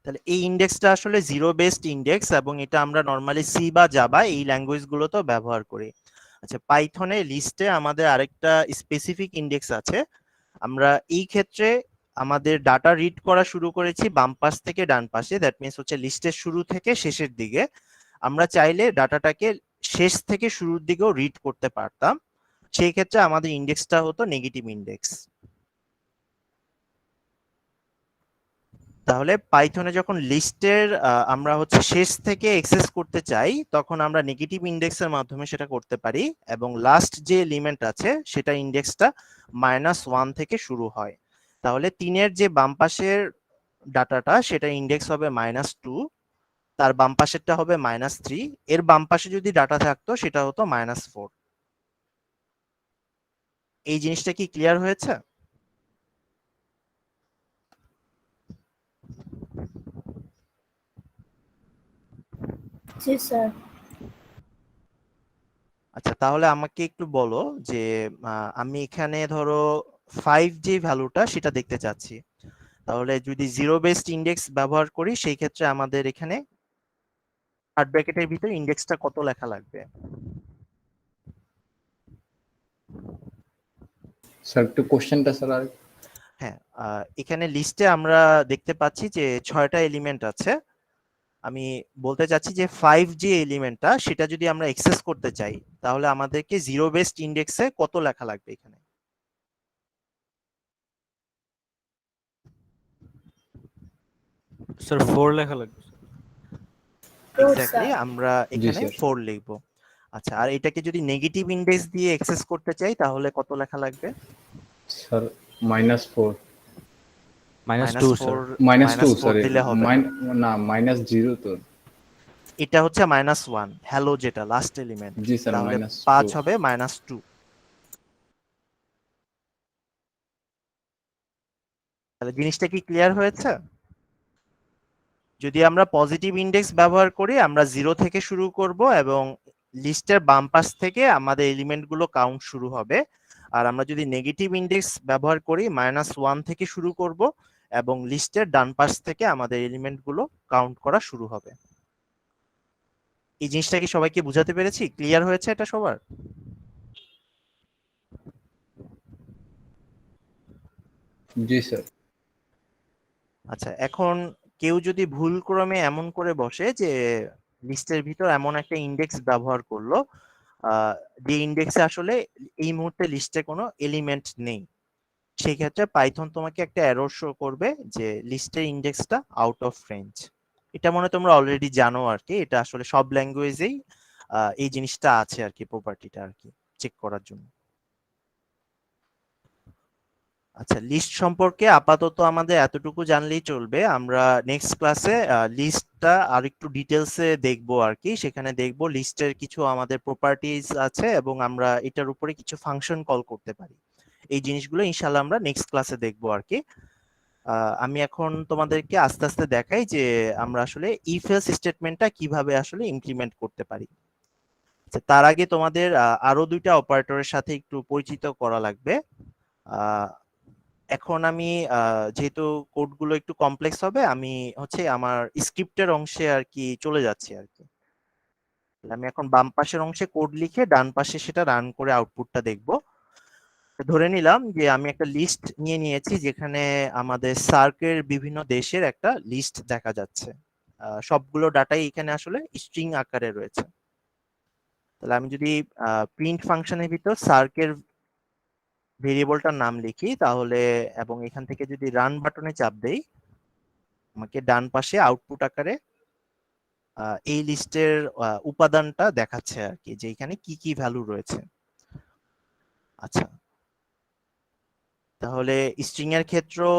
তাহলে এই ইন্ডেক্সটা আসলে জিরো বেসড ইন্ডেক্স এবং এটা আমরা নরমালি সি বা জাভা এই ল্যাঙ্গুয়েজ গুলোতেও ব্যবহার করি। আচ্ছা, পাইথনে লিস্টে আমাদের আরেকটা স্পেসিফিক ইন্ডেক্স আছে। আমরা এই ক্ষেত্রে আমাদের ডাটা রিড করা শুরু করেছি বাম পাশ থেকে ডান পাশে, দ্যাট মিনস হচ্ছে লিস্টের শুরু থেকে শেষের দিকে। আমরা চাইলে ডাটাটাকে শেষ থেকে শুরুর দিকেও রিড করতে পারতাম, সেই ক্ষেত্রে আমাদের ইন্ডেক্সটা হতো নেগেটিভ ইন্ডেক্স। তাহলে পাইথনে যখন লিস্টের আমরা হচ্ছে শেষ থেকে অ্যাক্সেস করতে চাই, তখন আমরা নেগেটিভ ইন্ডেক্সের মাধ্যমে সেটা করতে পারি, এবং লাস্ট যে এলিমেন্ট আছে সেটা ইন্ডেক্সটা -1 থেকে শুরু হয়। তাহলে 3-এর যে বাম পাশের ডাটাটা সেটা ইন্ডেক্স হবে -2, তার বাম পাশেরটা হবে -3, এর বাম পাশে যদি ডাটা থাকতো সেটা হতো -4। এই জিনিসটা কি ক্লিয়ার হয়েছে? জি স্যার। আচ্ছা, তাহলে আমাকে একটু বলো যে আমি এখানে ধরো 5 যে ভ্যালুটা সেটা দেখতে চাচ্ছি। তাহলে যদি জিরো বেসড ইন্ডেক্স ব্যবহার করি সেই ক্ষেত্রে আমাদের এখানে কাট ব্র্যাকেটের ভিতরে ইন্ডেক্সটা কত লেখা লাগবে? স্যার একটু কোশ্চেনটা স্যার আর হ্যাঁ, এখানে লিস্টে আমরা দেখতে পাচ্ছি যে 6টা এলিমেন্ট আছে। আমি বলতে চাচ্ছি যে 5 যে এলিমেন্টটা সেটা যদি আমরা অ্যাক্সেস করতে চাই তাহলে আমাদেরকে জিরো বেসড ইন্ডেক্সে কত লেখা লাগবে এখানে? স্যার 4 লেখা লাগবে। এক্স্যাক্টলি, আমরা এখানে স্যার 4 লিখবো। আচ্ছা, আর এটাকে যদি নেগেটিভ ইন্ডেক্স দিয়ে অ্যাক্সেস করতে চাই তাহলে কত লেখা লাগবে? Sir -4 -2 sir. -2 -4 সরি দিলে হবে না। না -0 তো। এটা হচ্ছে -1, হ্যালো যেটা লাস্ট এলিমেন্ট। জি স্যার তাহলে -2 5 হবে -2। তাহলে জিনিসটা কি ক্লিয়ার হয়েছে? যদি আমরা পজিটিভ ইন্ডেক্স ব্যবহার করি আমরা 0 থেকে শুরু করব এবং লিস্টের বাম পাশ থেকে আমাদের এলিমেন্টগুলো কাউন্ট শুরু হবে। আর আমরা যদি নেগেটিভ ইন্ডেক্স ব্যবহার করি -1 থেকে শুরু করব এবং লিস্টের ডান পাশ থেকে আমাদের এলিমেন্টগুলো কাউন্ট করা শুরু হবে। এই জিনিসটা কি সবাইকে বুঝাতে পেরেছি? ক্লিয়ার হয়েছে এটা সবার? জি স্যার। আচ্ছা, এখন কেউ যদি ভুল ক্রমে এমন করে বসে যে লিস্টের ভিতর এমন একটা ইন্ডেক্স ব্যবহার করলো যে ইন্ডেক্সে আসলে এই মুহূর্তে লিস্টে কোনো এলিমেন্ট নেই, সেই ক্ষেত্রে পাইথন তোমাকে একটা এরর শো করবে যে লিস্টের ইন্ডেক্সটা আউট অফ রেঞ্জ। এটা মনে হয় তোমরা অলরেডি জানো আর কি, এটা আসলে সব ল্যাঙ্গুয়েজেই এই জিনিসটা আছে আর কি, প্রপার্টিটা আর কি চেক করার জন্য। আচ্ছা, লিস্ট সম্পর্কে আপাতত আমাদের এতটুকু জানলেই চলবে। আমরা নেক্সট ক্লাসে লিস্টটা আর একটু ডিটেলসে দেখবো আর কি। সেখানে দেখবো লিস্টের কিছু আমাদের প্রপার্টিজ আছে এবং আমরা এটার উপরে কিছু ফাংশন কল করতে পারি। এই জিনিসগুলো ইনশাআল্লাহ আমরা নেক্সট ক্লাসে দেখবো আর কি। আমি এখন তোমাদেরকে আস্তে আস্তে দেখাই যে আমরা আসলে ইফ এলস স্টেটমেন্টটা কিভাবে আসলে ইমপ্লিমেন্ট করতে পারি। আচ্ছা, তার আগে তোমাদের আরো দুইটা অপারেটরের সাথে একটু পরিচিত করা লাগবে। এখন আমি যেহেতু কোডগুলো একটু কমপ্লেক্স হবে আমি হচ্ছে আমার স্ক্রিপ্টের অংশে আর কি চলে যাচ্ছি আর কি। আমি এখন বাম পাশের অংশে কোড লিখে ডান পাশে সেটা রান করে আউটপুটটা দেখব। ধরে নিলাম যে আমি একটা লিস্ট নিয়ে নিয়েছি যেখানে আমাদের সার্কের বিভিন্ন দেশের একটা লিস্ট দেখা যাচ্ছে। সবগুলো ডাটাই এখানে আসলে স্ট্রিং আকারে রয়েছে। তাহলে আমি যদি প্রিন্ট ফাংশনের ভিতর সার্কের ভেরিয়েবলটার নাম লিখি তাহলে এবং এখান থেকে যদি রান বাটনে চাপ দেই আমাকে ডান পাশে আউটপুট আকারে এই লিস্টের উপাদানটা দেখাচ্ছে আর কি, যে এখানে কি কি ভ্যালু রয়েছে। আচ্ছা, তাহলে স্ট্রিং এর ক্ষেত্রেও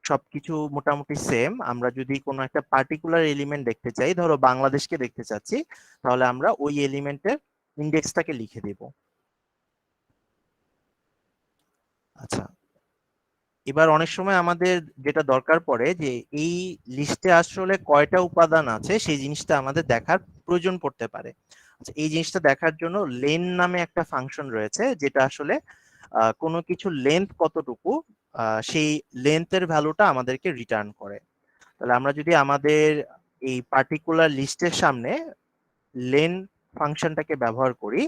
সবকিছু মোটামুটি সেম। আমরা যদি কোনো একটা পার্টিকুলার এলিমেন্ট দেখতে চাই, ধরো বাংলাদেশকে দেখতে চাচ্ছি, তাহলে আমরা ওই এলিমেন্টের ইন্ডেক্সটাকে লিখে দেব। আচ্ছা, এবার অনেক সময় আমাদের যেটা দরকার পড়ে যে এই লিস্টে আসলে কয়টা উপাদান আছে সেই জিনিসটা আমাদের দেখার প্রয়োজন পড়তে পারে। আচ্ছা, এই জিনিসটা দেখার জন্য লেন নামে একটা ফাংশন রয়েছে যেটা আসলে কোনো কিছু লেন্থ কতটুকু সেই লেন্থের ভ্যালুটা আমাদেরকে রিটার্ন করে। তাহলে আমরা যদি আমাদের এই পার্টিকুলার লিস্টের সামনে লেন ফাংশনটাকে ব্যবহার করি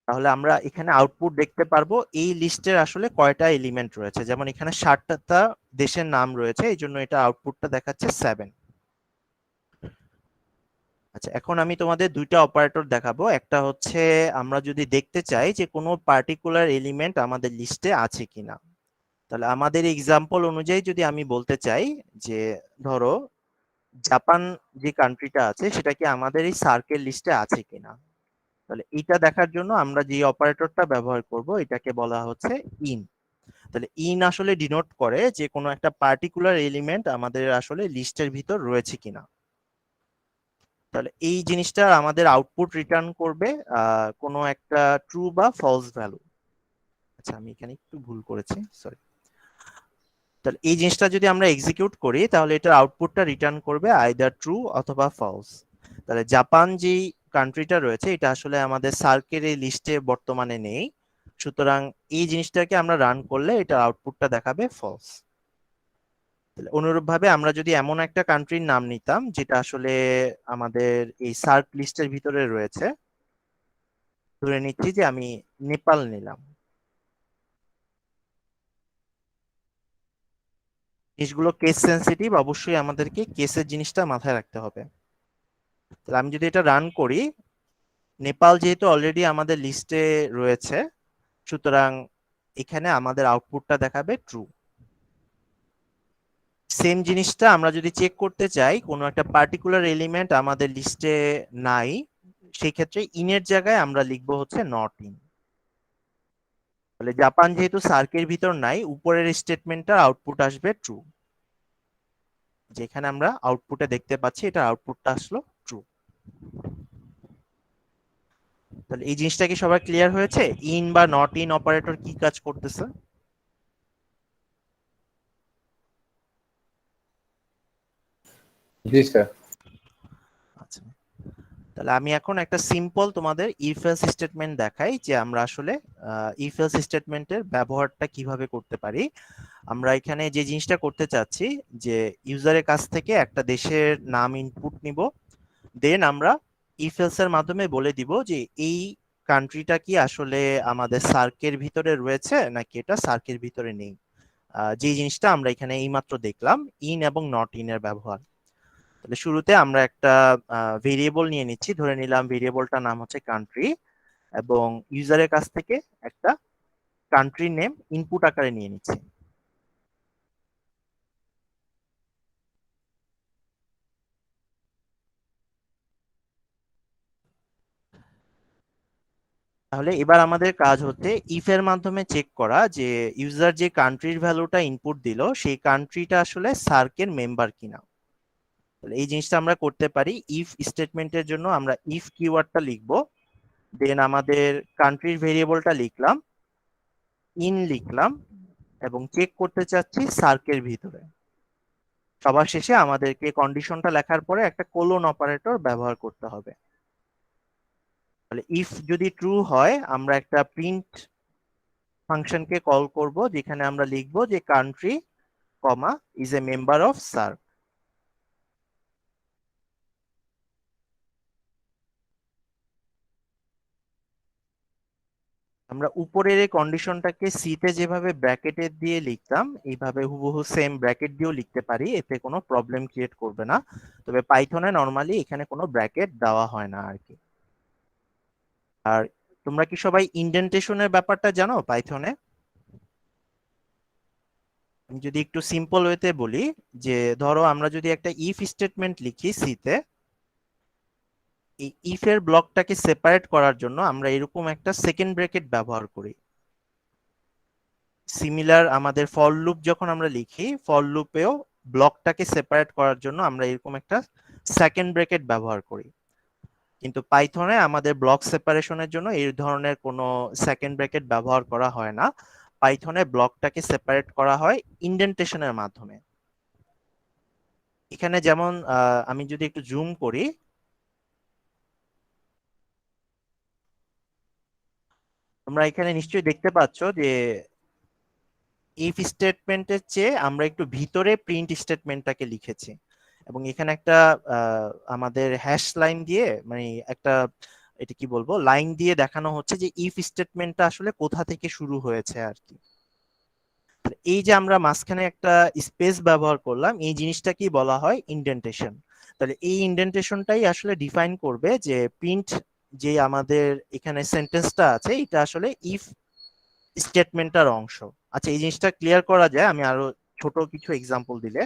তাহলে আমরা এখানে আউটপুট দেখতে পারবো এই লিস্টের আসলে কয়টা এলিমেন্ট রয়েছে। যেমন এখানে 60টা দেশের নাম রয়েছে, এই জন্য এটা আউটপুটটা দেখাচ্ছে 7। আচ্ছা, এখন আমি তোমাদের দুইটা অপারেটর দেখাবো। একটা হচ্ছে আমরা যদি দেখতে চাই যে কোনো পার্টিকুলার এলিমেন্ট আমাদের লিস্টে আছে কিনা, তাহলে আমাদের এক্সাম্পল অনুযায়ী যদি আমি বলতে চাই যে ধরো জাপান যে কান্ট্রিটা আছে সেটা কি আমাদের এই সার্কেল লিস্টে আছে কিনা, তাহলে এটা দেখার জন্য আমরা যে অপারেটরটা ব্যবহার করব এটাকে বলা হচ্ছে ইন। তাহলে ইন আসলে ডিনোট করে যে কোনো একটা পার্টিকুলার এলিমেন্ট আমাদের আসলে লিস্টের ভিতর রয়েছে কিনা। তাহলে এই জিনিসটা আমাদের আউটপুট রিটার্ন করবে কোনো একটা ট্রু বা ফলস ভ্যালু। আচ্ছা আমি এখানে একটু ভুল করেছি, সরি। তাহলে এই জিনিসটা যদি আমরা এক্সিকিউট করি তাহলে এটার আউটপুটটা রিটার্ন করবে আইদার ট্রু অথবা ফলস। তাহলে জাপান যেই কান্ট্রিটা রয়েছে এটা আসলে আমাদের সার্কের এই লিস্টে বর্তমানে নেই, সুতরাং এই জিনিসটাকে আমরা রান করলে এটা আউটপুটটা দেখাবে ফলস। অনুরূপভাবে আমরা যদি এমন একটা কান্ট্রির নাম নিতাম যেটা আসলে আমাদের এই সার্ক লিস্টের ভিতরে রয়েছে, ধরে নিচ্ছি যে আমি নেপাল নিলাম, জিনিসগুলো কেস সেন্সিটিভ, অবশ্যই আমাদেরকে কেসের জিনিসটা মাথায় রাখতে হবে। তাহলে আমি যদি এটা রান করি, নেপাল যেহেতু অলরেডি আমাদের লিস্টে রয়েছে সুতরাং এখানে আমাদের আউটপুটটা দেখাবে ট্রু। সেম জিনিসটা আমরা যদি চেক করতে চাই কোনো একটা পার্টিকুলার এলিমেন্ট আমাদের লিস্টে নাই, সেই ক্ষেত্রে ইনের জায়গায় আমরা লিখবো হচ্ছে নট ইন। তাহলে জাপান যেহেতু সার্কের ভিতর নাই, উপরের স্টেটমেন্টটার আউটপুট আসবে ট্রু। যেখানে আমরা আউটপুটে দেখতে পাচ্ছি এটা আউটপুটটা আসলো ট্রু। তাহলে এই জিনিসটা কি সবার ক্লিয়ার হয়েছে ইন বা নট ইন অপারেটর কি কাজ করতেছে? জি স্যার। আচ্ছা, তাহলে আমি এখন একটা সিম্পল তোমাদের ইফ এলস স্টেটমেন্ট দেখাই যে আমরা আসলে ইফ এলস স্টেটমেন্টের ব্যবহারটা কিভাবে করতে পারি। আমরা এখানে যে জিনিসটা করতে চাচ্ছি যে ইউজারের কাছ থেকে একটা দেশের নাম ইনপুট নিব, দেন আমরা ইফ এলস এর মাধ্যমে বলে দিব যে এই কান্ট্রিটা কি আসলে আমাদের সার্কের ভিতরে রয়েছে নাকি এটা সার্কের ভিতরে নেই। যে জিনিসটা আমরা এখানে এইমাত্র দেখলাম ইন এবং নট ইন এর ব্যবহার। তাহলে শুরুতে আমরা একটা ভেরিয়েবল নিয়ে নিচ্ছি, ধরে নিলাম ভেরিয়েবলটার নাম হচ্ছে কান্ট্রি, এবং ইউজারের কাছ থেকে একটা কান্ট্রি নেম ইনপুট আকারে নিয়ে নিচ্ছি। তাহলে এবার আমাদের কাজ হচ্ছে ইফ এর মাধ্যমে চেক করা যে ইউজার যে কান্ট্রির ভ্যালুটা ইনপুট দিল সেই কান্ট্রিটা আসলে সার্কের মেম্বার কিনা। তাহলে এই জিনিসটা আমরা করতে পারি ইফ স্টেটমেন্টের জন্য আমরা ইফ কিওয়ার্ডটা লিখবো, দেন আমাদের কান্ট্রির ভেরিয়েবলটা লিখলাম, ইন লিখলাম এবং চেক করতে চাচ্ছি সার্কের ভিতরে। সবার শেষে আমাদেরকে কন্ডিশনটা লেখার পরে একটা কোলন অপারেটর ব্যবহার করতে হবে। তাহলে ইফ যদি ট্রু হয় আমরা একটা প্রিন্ট ফাংশনকে কল করব যেখানে আমরা লিখব যে country comma is a member of SAARC. আমরা উপরের এই কন্ডিশনটাকে সি তে যেভাবে ব্র্যাকেটে দিয়ে লিখতাম এইভাবে হুবহু সেম ব্র্যাকেট দিয়েও লিখতে পারি, এতে কোনো প্রবলেম ক্রিয়েট করবে না। তবে পাইথনে নরমালি এখানে কোনো ব্র্যাকেট দেওয়া হয় না আর কি। আর তোমরা কি সবাই ইন্ডেন্টেশনের ব্যাপারটা জানো পাইথনে? আমি যদি একটু সিম্পল ওয়েতে বলি যে ধরো আমরা যদি একটা ইফ স্টেটমেন্ট লিখি সি তে, এই ইফ এর ব্লকটাকে সেপারেট করার জন্য আমরা এরকম একটা সেকেন্ড ব্র্যাকেট ব্যবহার করি। সিমিলার আমাদের ফর লুপ যখন আমরা লিখি ফর লুপেও ব্লকটাকে সেপারেট করার জন্য আমরা এরকম একটা সেকেন্ড ব্র্যাকেট ব্যবহার করি, কিন্তু পাইথনে আমাদের ব্লক সেপারেশনের জন্য এই ধরনের কোনো সেকেন্ড ব্র্যাকেট ব্যবহার করা হয় না। পাইথনে ব্লকটাকে সেপারেট করা হয় ইন্ডেন্টেশনের মাধ্যমে। এখানে যেমন আমি যদি একটু জুম করি, তোমরা এখানে নিশ্চয়ই দেখতে পাচ্ছ যে ইফ স্টেটমেন্টের চেয়ে আমরা একটু ভিতরে প্রিন্ট স্টেটমেন্টটাকে লিখেছি, এবং এখানে একটা আমাদের হ্যাশ লাইন দিয়ে মানে একটা এটা কি বলবো লাইন দিয়ে দেখানো হচ্ছে যে ইফ স্টেটমেন্টটা আসলে কোথা থেকে শুরু হয়েছে আর কি। এই যে আমরা মাঝখানে একটা স্পেস ব্যবহার করলাম এই জিনিসটাকেই বলা হয় ইন্ডেন্টেশন। তাহলে এই ইন্ডেন্টেশনটাই আসলে ডিফাইন করবে যে প্রিন্ট যে আমাদের এখানে সেন্টেন্সটা আছে এটা আসলে ইফ স্টেটমেন্টটার অংশ। আচ্ছা, এই জিনিসটা ক্লিয়ার করা যায় আমি আরো ছোট কিছু এক্সাম্পল দিলে।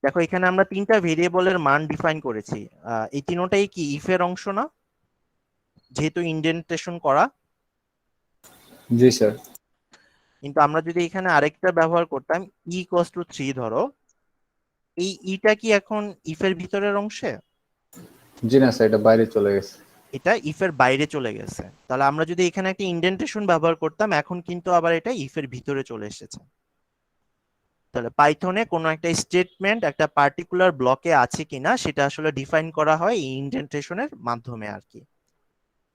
দেখো, এখানে আমরা তিনটা ভেরিয়েবলের মান ডিফাইন করেছি। এই তিনটাই কি ইফ এর অংশ না, যেহেতু ইন্ডেন্টেশন করা? জি স্যার। কিন্তু আমরা যদি এখানে আরেকটা ব্যবহার করতাম ই ইকুয়ালস টু 3, ধরো, এই ইটা কি এখন ইফ এর ভিতরের অংশে? জি না স্যার, এটা বাইরে চলে গেছে। এটা ইফ এর বাইরে চলে গেছে। তাহলে আমরা যদি এখানে একটা ইন্ডেন্টেশন ব্যবহার করতাম, এখন কিন্তু আবার এটা ইফ এর ভিতরে চলে এসেছে। তাহলে পাইথনে কোনো একটা স্টেটমেন্ট একটা পার্টিকুলার ব্লকে আছে কিনা সেটা আসলে ডিফাইন করা হয় এই ইন্ডেন্টেশনের মাধ্যমে আর কি।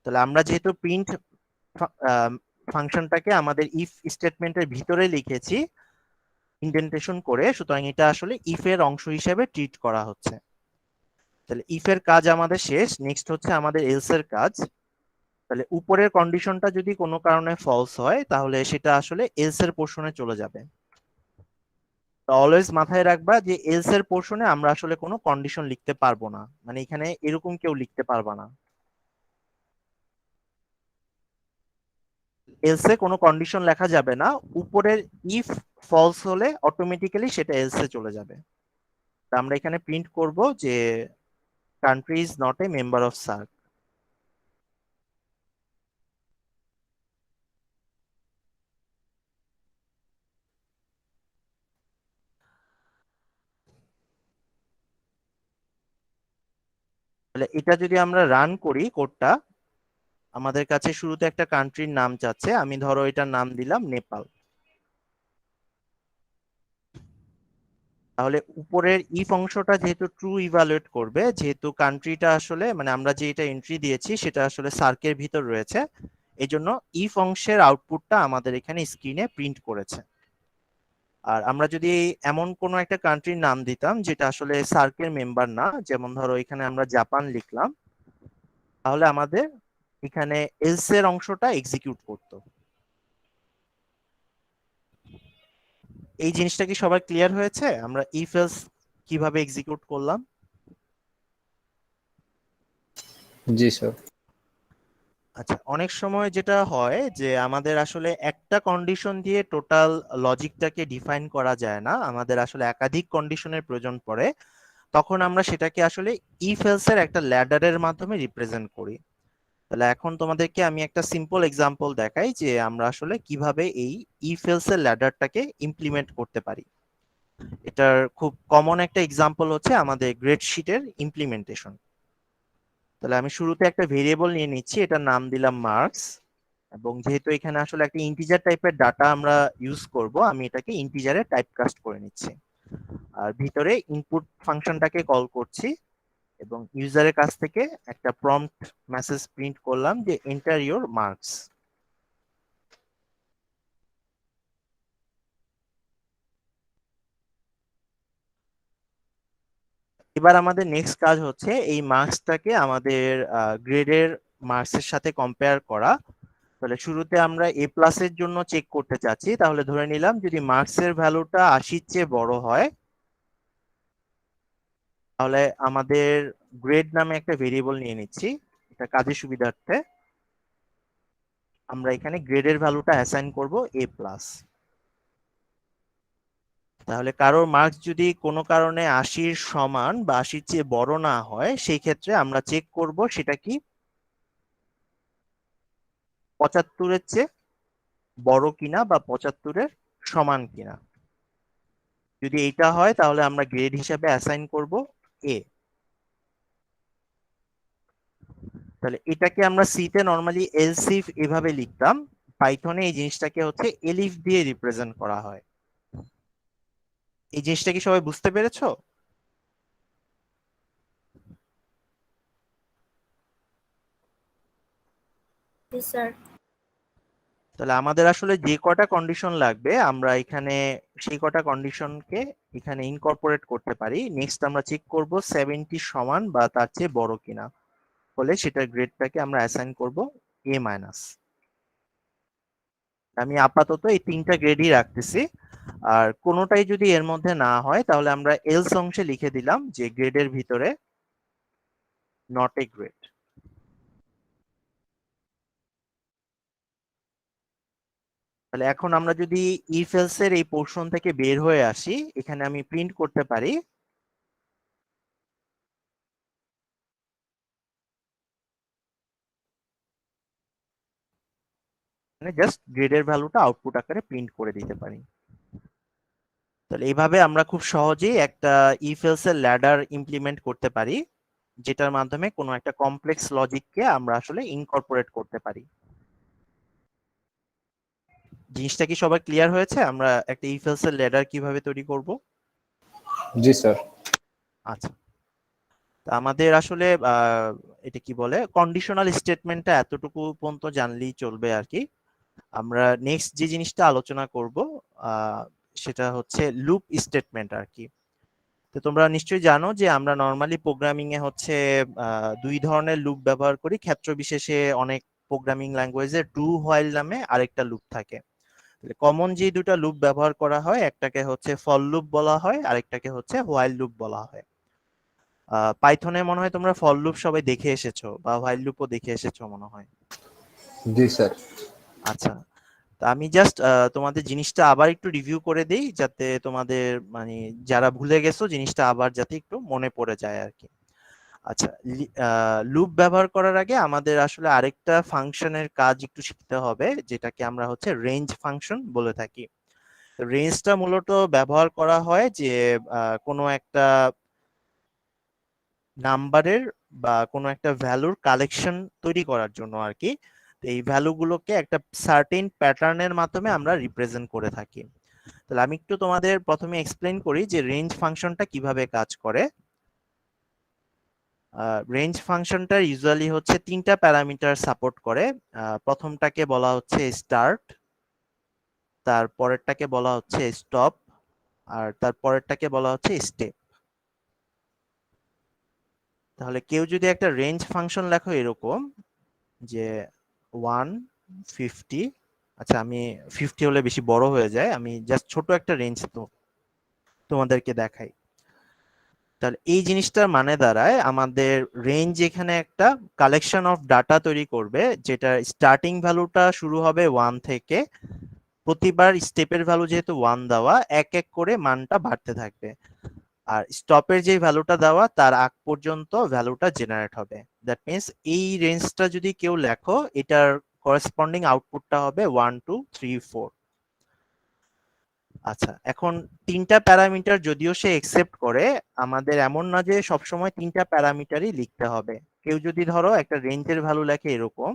তাহলে আমরা যেহেতু প্রিন্ট ফাংশনটাকে আমাদের ইফ স্টেটমেন্টের ভিতরে লিখেছি ইন্ডেন্টেশন করে, সুতরাং এটা আসলে ইফ এর অংশ হিসেবে ট্রিট করা হচ্ছে। তাহলে ইফ এর কাজ আমাদের শেষ, নেক্সট হচ্ছে আমাদের এলস এর কাজ। তাহলে উপরের কন্ডিশনটা যদি কোনো কারণে ফলস হয় তাহলে সেটা আসলে এলস এর পোর্শনে চলে যাবে। অলওয়েজ মাথায় রাখবা যে এলস এর পোর্শনে আমরা আসলে কোনো কন্ডিশন লিখতে পারবো না, মানে এখানে এরকম কেউ লিখতে পারবা না। এলসে কোনো কন্ডিশন লেখা যাবে না, উপরের ইফ ফলস হলে অটোমেটিক্যালি সেটা এলসে চলে যাবে। তা আমরা এখানে প্রিন্ট করব যে country is not a member of SAARC. তাহলে এটা যদি আমরা রান করি কোডটা, আমাদের কাছে শুরুতে একটা কান্ট্রির নাম চাচ্ছে, আমি ধরো এটার নাম দিলাম নেপাল। তাহলে উপরের ইফ অংশটা যেহেতু ট্রু ইভালুয়েট করবে, যেহেতু কান্ট্রিটা আসলে মানে আমরা যে এটা এন্ট্রি দিয়েছি সেটা আসলে সার্কের ভিতর রয়েছে, এই জন্য ইফ অংশের আউটপুটটা আমাদের এখানে স্ক্রিনে প্রিন্ট করেছে। আর আমরা যদি এমন কোনো একটা কান্ট্রির নাম দিতাম যেটা আসলে সার্কের মেম্বার না, যেমন ধরো এখানে আমরা জাপান লিখলাম, তাহলে আমাদের এখানে এলস এর অংশটা এক্সিকিউট করতো। এই জিনিসটা কি সবার ক্লিয়ার হয়েছে আমরা ইফ এলস কিভাবে এক্সিকিউট করলাম? জি স্যার। আচ্ছা, অনেক সময় যেটা হয় যে আমাদের আসলে একটা কন্ডিশন দিয়ে টোটাল লজিকটাকে ডিফাইন করা যায় না, আমাদের আসলে একাধিক কন্ডিশনের প্রয়োজন পড়ে, তখন আমরা সেটাকে আসলে ইফ এলস এর একটা ল্যাডারের মাধ্যমে রিপ্রেজেন্ট করি। তাহলে এখন তোমাদেরকে আমি একটা সিম্পল এক্সাম্পল দেখাই যে আমরা আসলে কিভাবে এই ইফ এলস এর ল্যাডারটাকে ইমপ্লিমেন্ট করতে পারি। এটার খুব কমন একটা এক্সাম্পল হচ্ছে আমাদের গ্রেডশিটের ইমপ্লিমেন্টেশন। তাহলে আমি শুরুতে একটা ভেরিয়েবল নিয়ে নিচ্ছি, এটার নাম দিলাম মার্কস, এবং যেহেতু এখানে আসলে একটা ইন্টিজার টাইপের ডাটা আমরা ইউজ করব, আমি এটাকে ইন্টিজারে টাইপকাস্ট করে নিচ্ছি। আর ভিতরে ইনপুট ফাংশনটাকে কল করছি এবং ইউজারের কাছ থেকে একটা প্রম্পট মেসেজ প্রিন্ট করলাম যে এন্টার ইওর মার্কস। এবার আমাদের নেক্সট কাজ হচ্ছে এই মার্কসটাকে আমাদের গ্রেডের মার্কসের সাথে কম্পেয়ার করা। তাহলে শুরুতে আমরা এ প্লাসের জন্য চেক করতে চাচ্ছি, তাহলে ধরে নিলাম যদি মার্কসের ভ্যালুটা 80-র চেয়ে বড় হয়, তাহলে আমাদের গ্রেড নামে একটা ভেরিয়েবল নিয়ে নিচ্ছি, এটা কাজের সুবিধার্থে আমরা এখানে গ্রেডের ভ্যালুটা অ্যাসাইন করব এ প্লাস। তাহলে কারোর মার্কস যদি কোনো কারণে 80-র সমান বা 80-র চেয়ে বড় না হয়, সেই ক্ষেত্রে আমরা চেক করব সেটা কি 75-এর চেয়ে বড় কিনা বা 75-এর সমান কিনা। যদি এইটা হয় তাহলে আমরা গ্রেড হিসাবে অ্যাসাইন করব এ। তাহলে এটাকে আমরা সি তে নরমালি এলস ইফ এভাবে লিখতাম, পাইথনে এই জিনিসটাকে হচ্ছে এলিফ দিয়ে রিপ্রেজেন্ট করা হয়। এই জিনিসটা কি সবাই বুঝতে পেরেছো? Yes, sir. তাহলে আমাদের আসলে যে কটা কন্ডিশন লাগবে আমরা এখানে সেই কটা কন্ডিশনকে এখানে ইনকর্পোরেট করতে পারি। নেক্সট আমরা চেক করব 70 সমান বা তার চেয়ে বড় কিনা, হলে সেটার গ্রেডটাকে আমরা অ্যাসাইন করব এ মাইনাস। আমি আপাতত এই তিনটা গ্রেডই রাখতেছি, আর কোনোটাই যদি এর মধ্যে না হয় তাহলে আমরা এলস অংশে লিখে দিলাম যে গ্রেডের ভিতরে নট এ গ্রেড। তাহলে এখন আমরা যদি ইফ এলস এর এই পোর্শন থেকে বের হয়ে আসি, এখানে আমি প্রিন্ট করতে পারি জাস্ট গ্রেডের ভ্যালুটা আউটপুট আকারে প্রিন্ট করে দিতে পারি। তাহলে এইভাবে আমরা খুব সহজেই একটা ইফ এলস এর ল্যাডার ইমপ্লিমেন্ট করতে পারি, যেটার মাধ্যমে কোনো একটা কমপ্লেক্স লজিককে আমরা আসলে ইনকর্পোরেট করতে পারি। জিনিসটা কি সবার ক্লিয়ার হয়েছে আমরা একটা ইফ এলস এর ল্যাডার কিভাবে তৈরি করব? জি স্যার। আচ্ছা, তা আমাদের আসলে এটা কি বলে কন্ডিশনাল স্টেটমেন্টটা এতটুকু পর্যন্ত জানলেই চলবে আর কি। আমরা নেক্সট যে জিনিসটা আলোচনা করব সেটা হচ্ছে লুপ স্টেটমেন্ট আর কি। তো তোমরা নিশ্চয়ই জানো যে আমরা নর্মালি প্রোগ্রামিং এ হচ্ছে দুই ধরনের লুপ ব্যবহার করি, ক্ষেত্র বিশেষে অনেক প্রোগ্রামিং ল্যাঙ্গুয়েজে ডু হোয়াইল নামে আরেকটা লুপ থাকে। কমন যে দুটো লুপ ব্যবহার করা হয়, একটাকে হচ্ছে ফর লুপ বলা হয়, আরেকটাকে হচ্ছে হোয়াইল লুপ বলা হয়। পাইথনে মনে হয় তোমরা ফর লুপ সবাই দেখে এসেছো বা হোয়াইল লুপও দেখে এসেছো মনে হয়। জি স্যার। আচ্ছা, তা আমি জাস্ট তোমাদের জিনিসটা আবার একটু রিভিউ করে দেই, যাতে তোমাদের মানে যারা ভুলে গেছো জিনিসটা আবার যাতে একটু মনে পড়ে যায় আর কি। আচ্ছা, লুপ ব্যবহার করার আগে আমাদের আসলে আরেকটা ফাংশনের কাজ একটু শিখতে হবে, যেটাকে আমরা হচ্ছে রেঞ্জ ফাংশন বলে থাকি। রেঞ্জটা মূলত ব্যবহার করা হয় যে কোনো একটা নাম্বারের বা কোনো একটা ভ্যালুর কালেকশন তৈরি করার জন্য আর কি। এই ভ্যালুগুলোকে একটা সার্টেন প্যাটার্নের মাধ্যমে আমরা রিপ্রেজেন্ট করে থাকি। তাহলে আমি একটু তোমাদের প্রথমে এক্সপ্লেইন করি যে রেঞ্জ ফাংশনটা কিভাবে কাজ করে। রেঞ্জ ফাংশনটা ইউজুয়ালি হচ্ছে তিনটা প্যারামিটার সাপোর্ট করে। প্রথমটাকে বলা হচ্ছে স্টার্ট, তারপরেরটাকে বলা হচ্ছে স্টপ, আর তারপরেরটাকে বলা হচ্ছে স্টেপ। তাহলে কেউ যদি একটা রেঞ্জ ফাংশন লেখো এরকম যে 150, আচ্ছা আমি 50 হলে বেশি বড় হয়ে যায়, আমি জাস্ট ছোট একটা রেঞ্জ তো তোমাদেরকে দেখাই। তাহলে এই জিনিসটার মানে দাঁড়ায় আমাদের রেঞ্জ এখানে একটা কালেকশন অফ ডাটা তৈরি করবে, যেটা স্টার্টিং ভ্যালুটা শুরু হবে 1 থেকে, প্রতিবার স্টেপের ভ্যালু যেহেতু 1 দেওয়া, এক এক করে মানটা বাড়তে থাকবে। আর স্টপের যে ভ্যালুটা দেওয়া তার আগ পর্যন্ত ভ্যালুটা জেনারেট হবে। দ্যাট মিনস এই রেঞ্জটা যদি কেউ লেখো, এটার করেসপন্ডিং আউটপুটটা হবে 1 2 3 4। আচ্ছা, এখন তিনটা প্যারামিটার যদিও সে একসেপ্ট করে, আমাদের এমন না যে সবসময় তিনটা প্যারামিটারই লিখতে হবে। কেউ যদি ধরো একটা রেঞ্জের ভ্যালু লেখে এরকম,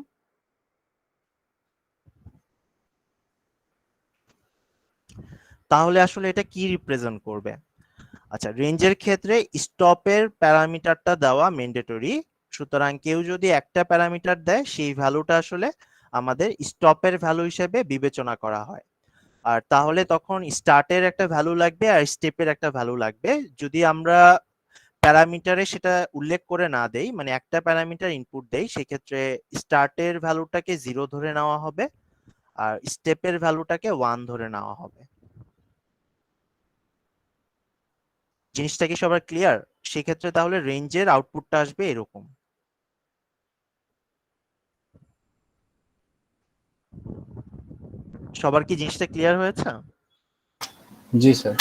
তাহলে আসলে এটা কি রিপ্রেজেন্ট করবে? আচ্ছা, রেঞ্জের ক্ষেত্রে স্টপের প্যারামিটারটা দেওয়া ম্যান্ডেটরি। সুতরাং কেউ যদি একটা প্যারামিটার দেয়, সেই ভ্যালুটা আসলে আমাদের স্টপের ভ্যালু হিসেবে বিবেচনা করা হয়। আর তাহলে তখন স্টার্টের একটা ভ্যালু লাগবে আর স্টেপের একটা ভ্যালু লাগবে। যদি আমরা প্যারামিটারে সেটা উল্লেখ করে না দেই, মানে একটা প্যারামিটার ইনপুট দেই, সেক্ষেত্রে স্টার্টের ভ্যালুটাকে 0 ধরে নেওয়া হবে আর স্টেপের ভ্যালুটাকে 1 ধরে নেওয়া হবে। জিনিসটা কি সবার ক্লিয়ার? সেক্ষেত্রে তাহলে রেঞ্জের আউটপুটটা আসবে এরকম। সবার কি জিনিসটা ক্লিয়ার হয়েছে? জি স্যার।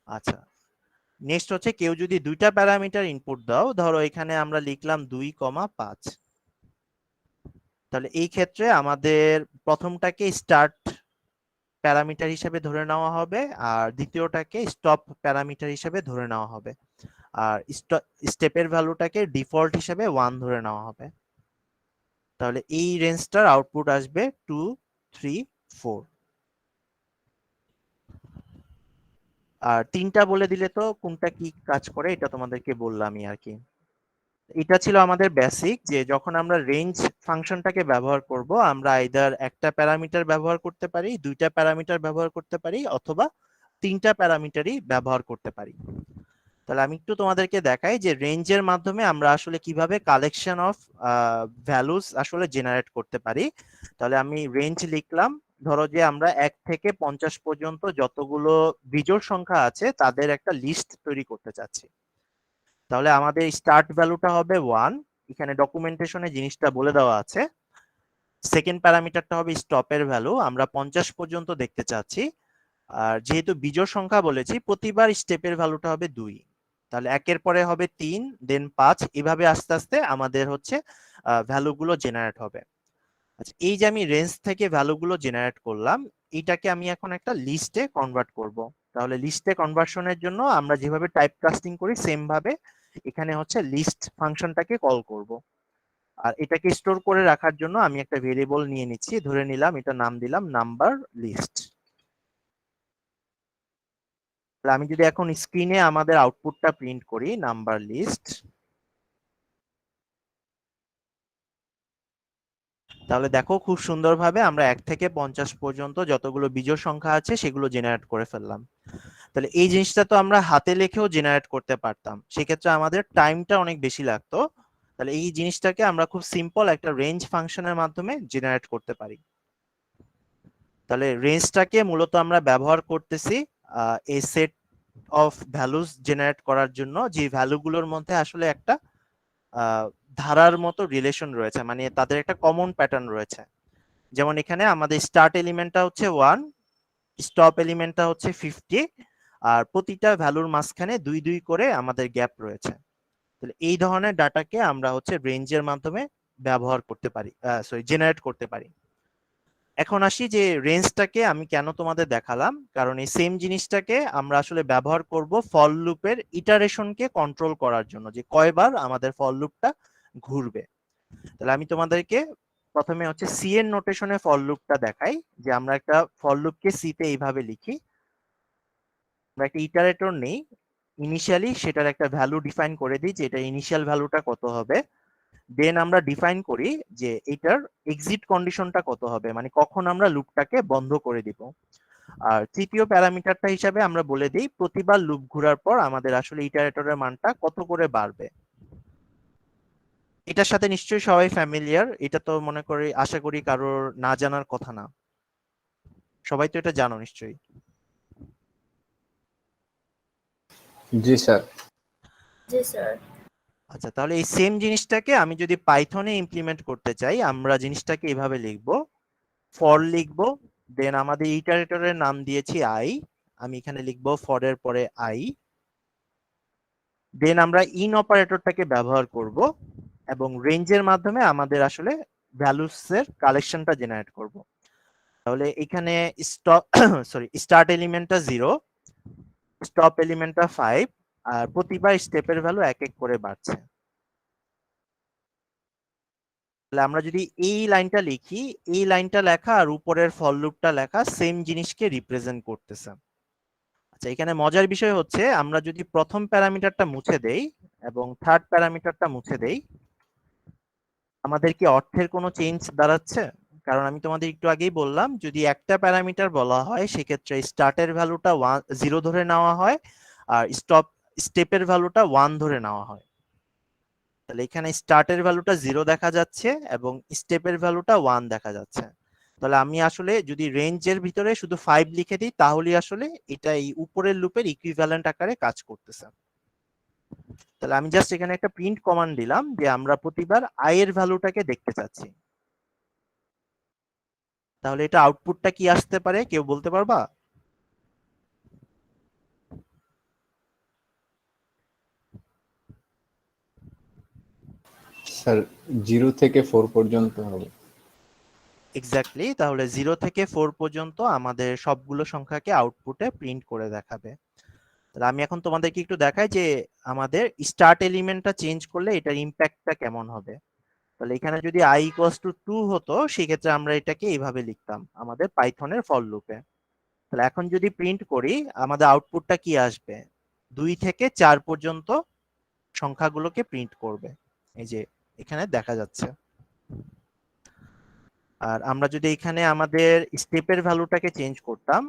আচ্ছা, নেক্সট হচ্ছে কেউ যদি দুইটা প্যারামিটার ইনপুট দাও, ধরো এখানে আমরা লিখলাম 2,5, তাহলে এই ক্ষেত্রে আমাদের প্রথমটাকে স্টার্ট প্যারামিটার হিসেবে ধরে নেওয়া হবে আর দ্বিতীয়টাকে স্টপ প্যারামিটার হিসেবে ধরে নেওয়া হবে, আর স্টেপের ভ্যালুটাকে ডিফল্ট হিসেবে 1 ধরে নেওয়া হবে। তাহলে এই রেঞ্জটার আউটপুট আসবে 2 3 4। আর তিনটা বলে দিলে তো কোনটা কি কাজ করে এটা তোমাদেরকে বললামই আর কি। এটা ছিল আমাদের বেসিক, যে যখন আমরা রেঞ্জ ফাংশনটাকে ব্যবহার করব, আমরা আইদার একটা প্যারামিটার ব্যবহার করতে পারি, দুইটা প্যারামিটার ব্যবহার করতে পারি, অথবা তিনটা প্যারামিটারই ব্যবহার করতে পারি। তাহলে আমি একটু তোমাদেরকে দেখাই যে রেঞ্জের মাধ্যমে আমরা আসলে কিভাবে কালেকশন অফ ভ্যালুস আসলে জেনারেট করতে পারি। তাহলে আমি রেঞ্জ লিখলাম, ধরো যে আমরা 1 থেকে 50 পর্যন্ত যতগুলো বিজোড় সংখ্যা আছে তাদের একটা লিস্ট তৈরি করতে চাচ্ছি। তাহলে আমাদের স্টার্ট ভ্যালুটা হবে 1, এখানে ডকুমেন্টেশনে জিনিসটা বলে দেওয়া আছে। সেকেন্ড প্যারামিটারটা হবে স্টপের ভ্যালু, আমরা 50 পর্যন্ত দেখতে চাচ্ছি। আর যেহেতু বিজোড় সংখ্যা বলেছি, প্রতিবার স্টেপের ভ্যালুটা হবে 2, তাহলে একের পরে হবে 3, দেন 5, এভাবে আস্তে আস্তে আমাদের হচ্ছে ভ্যালুগুলো জেনারেট হবে। আচ্ছা, এই যে আমি রেঞ্জ থেকে ভ্যালুগুলো জেনারেট করলাম, এটাকে আমি এখন একটা লিস্টে কনভার্ট করব। তাহলে লিস্টে কনভার্সনের জন্য আমরা যেভাবে টাইপ কাস্টিং করি সেম ভাবে এখানে হচ্ছে লিস্ট ফাংশনটাকে কল করব। আর এটাকে স্টোর করে রাখার জন্য আমি একটা ভেরিয়েবল নিয়ে নিচ্ছি, ধরে নিলাম এটা নাম দিলাম নাম্বার লিস্ট। আমি যদি এখন স্ক্রিনে আমাদের আউটপুটটা প্রিন্ট করি নাম্বার লিস্ট, তাহলে দেখো খুব সুন্দরভাবে আমরা 1 থেকে 50 পর্যন্ত যতগুলো বিজোড় সংখ্যা আছে সেগুলো জেনারেট করে ফেললাম। তাহলে এই জিনিসটা তো আমরা হাতে লিখেও জেনারেট করতে পারতাম, সেক্ষেত্রে আমাদের টাইমটা অনেক বেশি লাগতো। তাহলে এই জিনিসটাকে আমরা খুব সিম্পল একটা রেঞ্জ ফাংশনের মাধ্যমে জেনারেট করতে পারি। তাহলে রেঞ্জটাকে মূলত আমরা ব্যবহার করতেছি এই সেট অফ ভ্যালুস জেনারেট করার জন্য, যে ভ্যালুগুলোর মধ্যে আসলে একটা ধারার মতো রিলেশন রয়েছে, মানে তাদের একটা কমন প্যাটার্ন রয়েছে। যেমন এখানে আমাদের স্টার্ট এলিমেন্টটা হচ্ছে 1, স্টপ এলিমেন্টটা হচ্ছে 50, আর প্রতিটা ভ্যালুর মাঝখানে 2 2 করে আমাদের গ্যাপ রয়েছে। তাহলে এই ধরনের ডাটাকে আমরা হচ্ছে রেঞ্জের মাধ্যমে ব্যবহার করতে পারি, জেনারেট করতে পারি। এখন আসি যে রেঞ্জটাকে আমি কেন তোমাদের দেখালাম, কারণ এই সেম জিনিসটাকে আমরা আসলে ব্যবহার করব ফর লুপের ইটারেশনকে কন্ট্রোল করার জন্য, যে কয়বার আমাদের ফর লুপটা ঘুরবে। তাহলে আমি তোমাদেরকে প্রথমে হচ্ছে সি এর নোটেশনে ফর লুপটা দেখাই, যে আমরা একটা ফর লুপকে সি তে এইভাবে লিখি। আমরা একটা ইটারেটর নেই, ইনিশিয়ালি সেটার একটা ভ্যালু ডিফাইন করে দিই যে এটা ইনিশিয়াল ভ্যালুটা কত হবে। দেন আমরা ডিফাইন করি যে এটার এক্সিট কন্ডিশনটা কত হবে, মানে কখন আমরা লুপটাকে বন্ধ করে দিব। আর তৃতীয় প্যারামিটারটা হিসাবে আমরা বলে দিই প্রতিবার লুপ ঘোরার পর আমাদের আসলে ইটারেটরের মানটা কত করে বাড়বে। এটার সাথে নিশ্চয়ই সবাই ফ্যামিলিয়ার, এটা তো মনে করি আশা করি কারোর না জানার কথা না, সবাই তো এটা জানো নিশ্চয়ই। জি স্যার। জি স্যার। আচ্ছা, তাহলে এই সেম জিনিসটাকে আমি যদি পাইথনে ইমপ্লিমেন্ট করতে চাই, আমরা জিনিসটাকে এভাবে লিখবো, ফর লিখবো, দেন আমাদের ইটারেটরের নাম দিয়েছি আই, আমি এখানে লিখবো ফর এর পরে আই, দেন আমরা ইন অপারেটরটাকে ব্যবহার করব এবং রেঞ্জের মাধ্যমে আমাদের আসলে ভ্যালুস এর কালেকশনটা জেনারেট করব। তাহলে এখানে স্টপ স্টার্ট এলিমেন্টটা 0, স্টপ এলিমেন্টটা 5, আর প্রতিবার স্টেপের ভ্যালু এক এক করে বাড়ছে। তাহলে আমরা যদি এই লাইনটা লিখি, এই লাইনটা লেখা আর উপরের ফর লুপটা লেখা সেম জিনিসকে রিপ্রেজেন্ট করতেছে। আচ্ছা, এখানে মজার বিষয় হচ্ছে আমরা যদি প্রথম প্যারামিটারটা মুছে দেই এবং থার্ড প্যারামিটারটা মুছে দেই, আমাদের কি অর্থের কোনো চেঞ্জ দাঁড়াচ্ছে? কারণ আমি তোমাদের একটু আগেই বললাম, যদি একটা প্যারামিটার বলা হয় সেক্ষেত্রে স্টার্টের ভ্যালুটা 0 ধরে নেওয়া হয়, আর স্টেপের ভ্যালুটা 1 ধরে নেওয়া হয়। তাহলে এখানে স্টার্টের ভ্যালুটা 0 দেখা যাচ্ছে এবং স্টেপের ভ্যালুটা 1 দেখা যাচ্ছে। তাহলে আমি আসলে যদি রেঞ্জের ভিতরে শুধু 5 লিখে দিই, তাহলে আসলে এটা এই উপরের লুপের ইকুইভ্যালেন্ট আকারে কাজ করতেছে। তাহলে আমি জাস্ট এখানে একটা প্রিন্ট কমান্ড দিলাম যে আমরা প্রতিবার আই এর ভ্যালুটাকে দেখতে চাচ্ছি। তাহলে এটা আউটপুটটা কি আসতে পারে, কেউ বলতে পারবা? স্যার 0 থেকে 4 পর্যন্ত হবে। এক্স্যাক্টলি, তাহলে 0 থেকে 4 পর্যন্ত আমাদের সবগুলো সংখ্যাকে আউটপুটে প্রিন্ট করে দেখাবে। তাহলে আমি এখন তোমাদেরকে একটু দেখাই যে আমাদের স্টার্ট এলিমেন্টটা চেঞ্জ করলে এটার ইম্প্যাক্টটা কেমন হবে। তাহলে এখানে যদি i ইকুয়ালস টু 2 হতো, সেক্ষেত্রে আমরা এটাকে এইভাবে লিখতাম আমাদের পাইথনের ফর লুপে। তাহলে এখন যদি প্রিন্ট করি, আমাদের আউটপুটটা কি আসবে? 2 থেকে 4 পর্যন্ত সংখ্যাগুলোকে প্রিন্ট করবে, এই যে এখানে দেখা যাচ্ছে। আর আমরা যদি এখানে আমাদের স্টেপের ভ্যালুটাকে চেঞ্জ করতাম,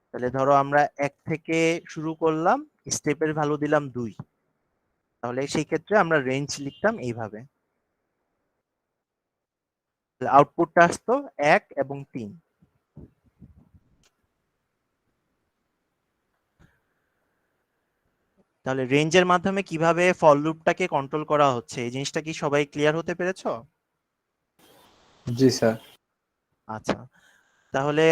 তাহলে ধরো আমরা 1 থেকে শুরু করলাম, স্টেপের ভ্যালু দিলাম 2, তাহলে সেই ক্ষেত্রে আমরা রেঞ্জ লিখতাম এইভাবে, আউটপুটটা আসতো 1 এবং 3। তাহলে রেঞ্জের মাধ্যমে কিভাবে ফর লুপটাকে কন্ট্রোল করা হচ্ছে এই জিনিসটা কি সবাই ক্লিয়ার হতে পেরেছো? জি স্যার। আচ্ছা, তাহলে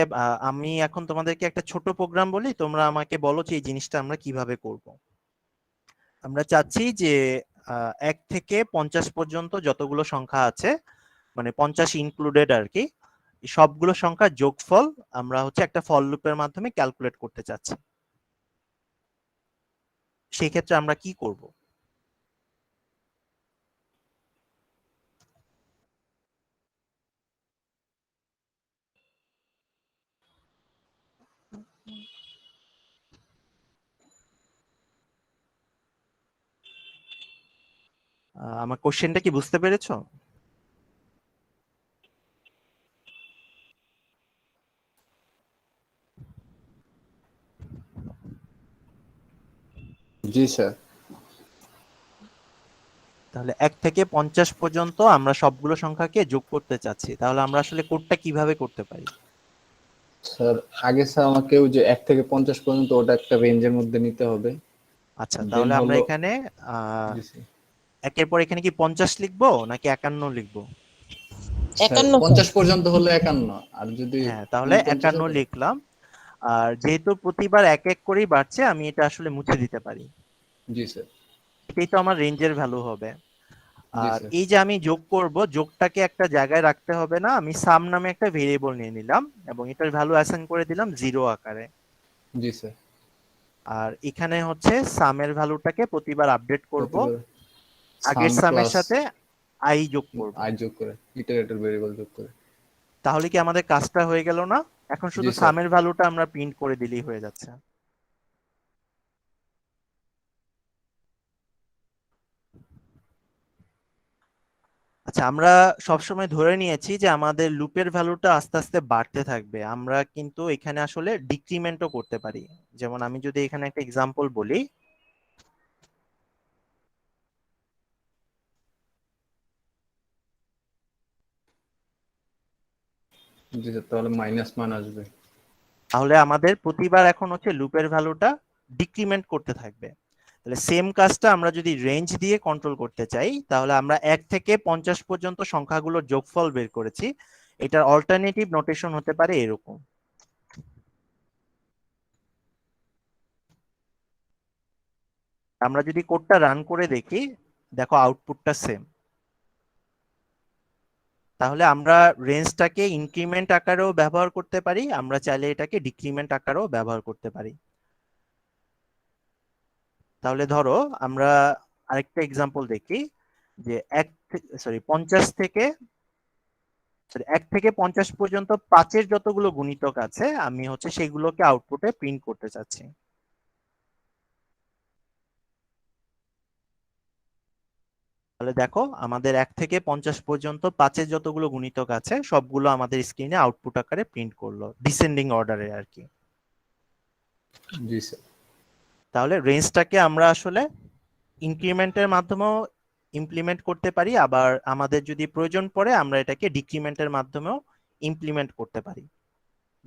আমি এখন তোমাদেরকে একটা ছোট প্রোগ্রাম বলি, তোমরা আমাকে বলো যে এই জিনিসটা আমরা কিভাবে করব। আমরা চাচ্ছি যে 1 থেকে 50 পর্যন্ত যতগুলো সংখ্যা আছে, মানে 50 ইনক্লুডেড আর কি, এই সবগুলো সংখ্যার যোগফল আমরা হচ্ছে একটা ফর লুপের মাধ্যমে ক্যালকুলেট করতে চাচ্ছি। সেই ক্ষেত্রে আমরা কি করব? আমার কোশ্চেনটা কি বুঝতে পেরেছো? জি স্যার। তাহলে 1 থেকে 50 পর্যন্ত আমরা সবগুলো সংখ্যাকে যোগ করতে চাচ্ছি, তাহলে আমরা আসলে কোডটা কিভাবে করতে পারি? স্যার আগে স্যার আমাকেও যে 1 থেকে 50 পর্যন্ত ওটা একটা রেঞ্জের মধ্যে নিতে হবে। আচ্ছা, দেন তাহলে আমরা হলো এখানে জি স্যার। একের পর এখানে কি 50 লিখবো নাকি 51 লিখবো? স্যার 51 50 পর্যন্ত হলে 51, আর যদি হ্যাঁ, তাহলে 49 51 হবে। লিখলাম। আর যেহেতু প্রতিবার এক এক করেই বাড়ছে, আমি এটা আসলে মুছে দিতে পারি। জি স্যার। এটাই তো আমার রেঞ্জের ভ্যালু হবে। জি আর স্যার। এই যে আমি যোগ করব, যোগটাকে একটা জায়গায় রাখতে হবে না, আমি সাম নামে একটা ভেরিয়েবল নিয়ে নিলাম এবং এটার ভ্যালু অ্যাসাইন করে দিলাম 0 আকারে। জি স্যার। আর এখানে হচ্ছে সামের ভ্যালুটাকে প্রতিবার আপডেট করব, প্রতিবার আগের সাম সামের প্লাস সাথে আই যোগ করব। আই যোগ করে, ইটারেটর ভেরিয়েবল যোগ করে। তাহলে কি আমাদের কাজটা হয়ে গেল না? এখন শুধু জি স্যার। সামের ভ্যালুটা আমরা প্রিন্ট করে দিলেই হয়ে যাচ্ছে। আচ্ছা, আমরা সবসময় ধরে নিয়েছি যে আমাদের লুপের ভ্যালুটা আস্তে আস্তে বাড়তে থাকবে, আমরা কিন্তু এখানে আসলে ডিক্রিমেন্টও করতে পারি। যেমন আমি যদি এখানে একটা এক্সাম্পল বলি, জি স্যার, তাহলে মাইনাস মান আসবে। তাহলে আমাদের প্রতিবার এখন হচ্ছে লুপের ভ্যালুটা ডিক্রিমেন্ট করতে থাকবে। তাহলে সেম কাজটা আমরা যদি রেঞ্জ দিয়ে কন্ট্রোল করতে চাই, তাহলে আমরা 1 থেকে 50 পর্যন্ত সংখ্যাগুলোর যোগফল বের করেছি। এটার অল্টারনেটিভ নোটেশন হতে পারে এরকম। আমরা যদি কোডটা রান করে দেখি, দেখো আউটপুটটা সেম। তাহলে আমরা রেঞ্জটাকে ইনক্রিমেন্ট আকারেও ব্যবহার করতে পারি, আমরা চাইলে এটাকে ডিক্রিমেন্ট আকারেও ব্যবহার করতে পারি। তাহলে ধরো আমরা আরেকটা এক্সাম্পল দেখি, যে 1 থেকে 50 পর্যন্ত 5-এর যতগুলো গুণিতক আছে, আমি হচ্ছে সেগুলোকে আউটপুটে প্রিন্ট করতে চাচ্ছি। তাহলে দেখো আমাদের 1 থেকে 50 পর্যন্ত 5-এর যতগুলো গুণিতক আছে সবগুলো আমাদের স্ক্রিনে আউটপুট আকারে প্রিন্ট করলো, ডিসেন্ডিং অর্ডারে আর কি। জি স্যার। তাহলে রেঞ্জটাকে আমরা আসলে ইনক্রিমেন্টের মাধ্যমেও ইমপ্লিমেন্ট করতে পারি, আবার আমাদের যদি প্রয়োজন পড়ে আমরা এটাকে ডিক্রিমেন্টের মাধ্যমেও ইমপ্লিমেন্ট করতে পারি।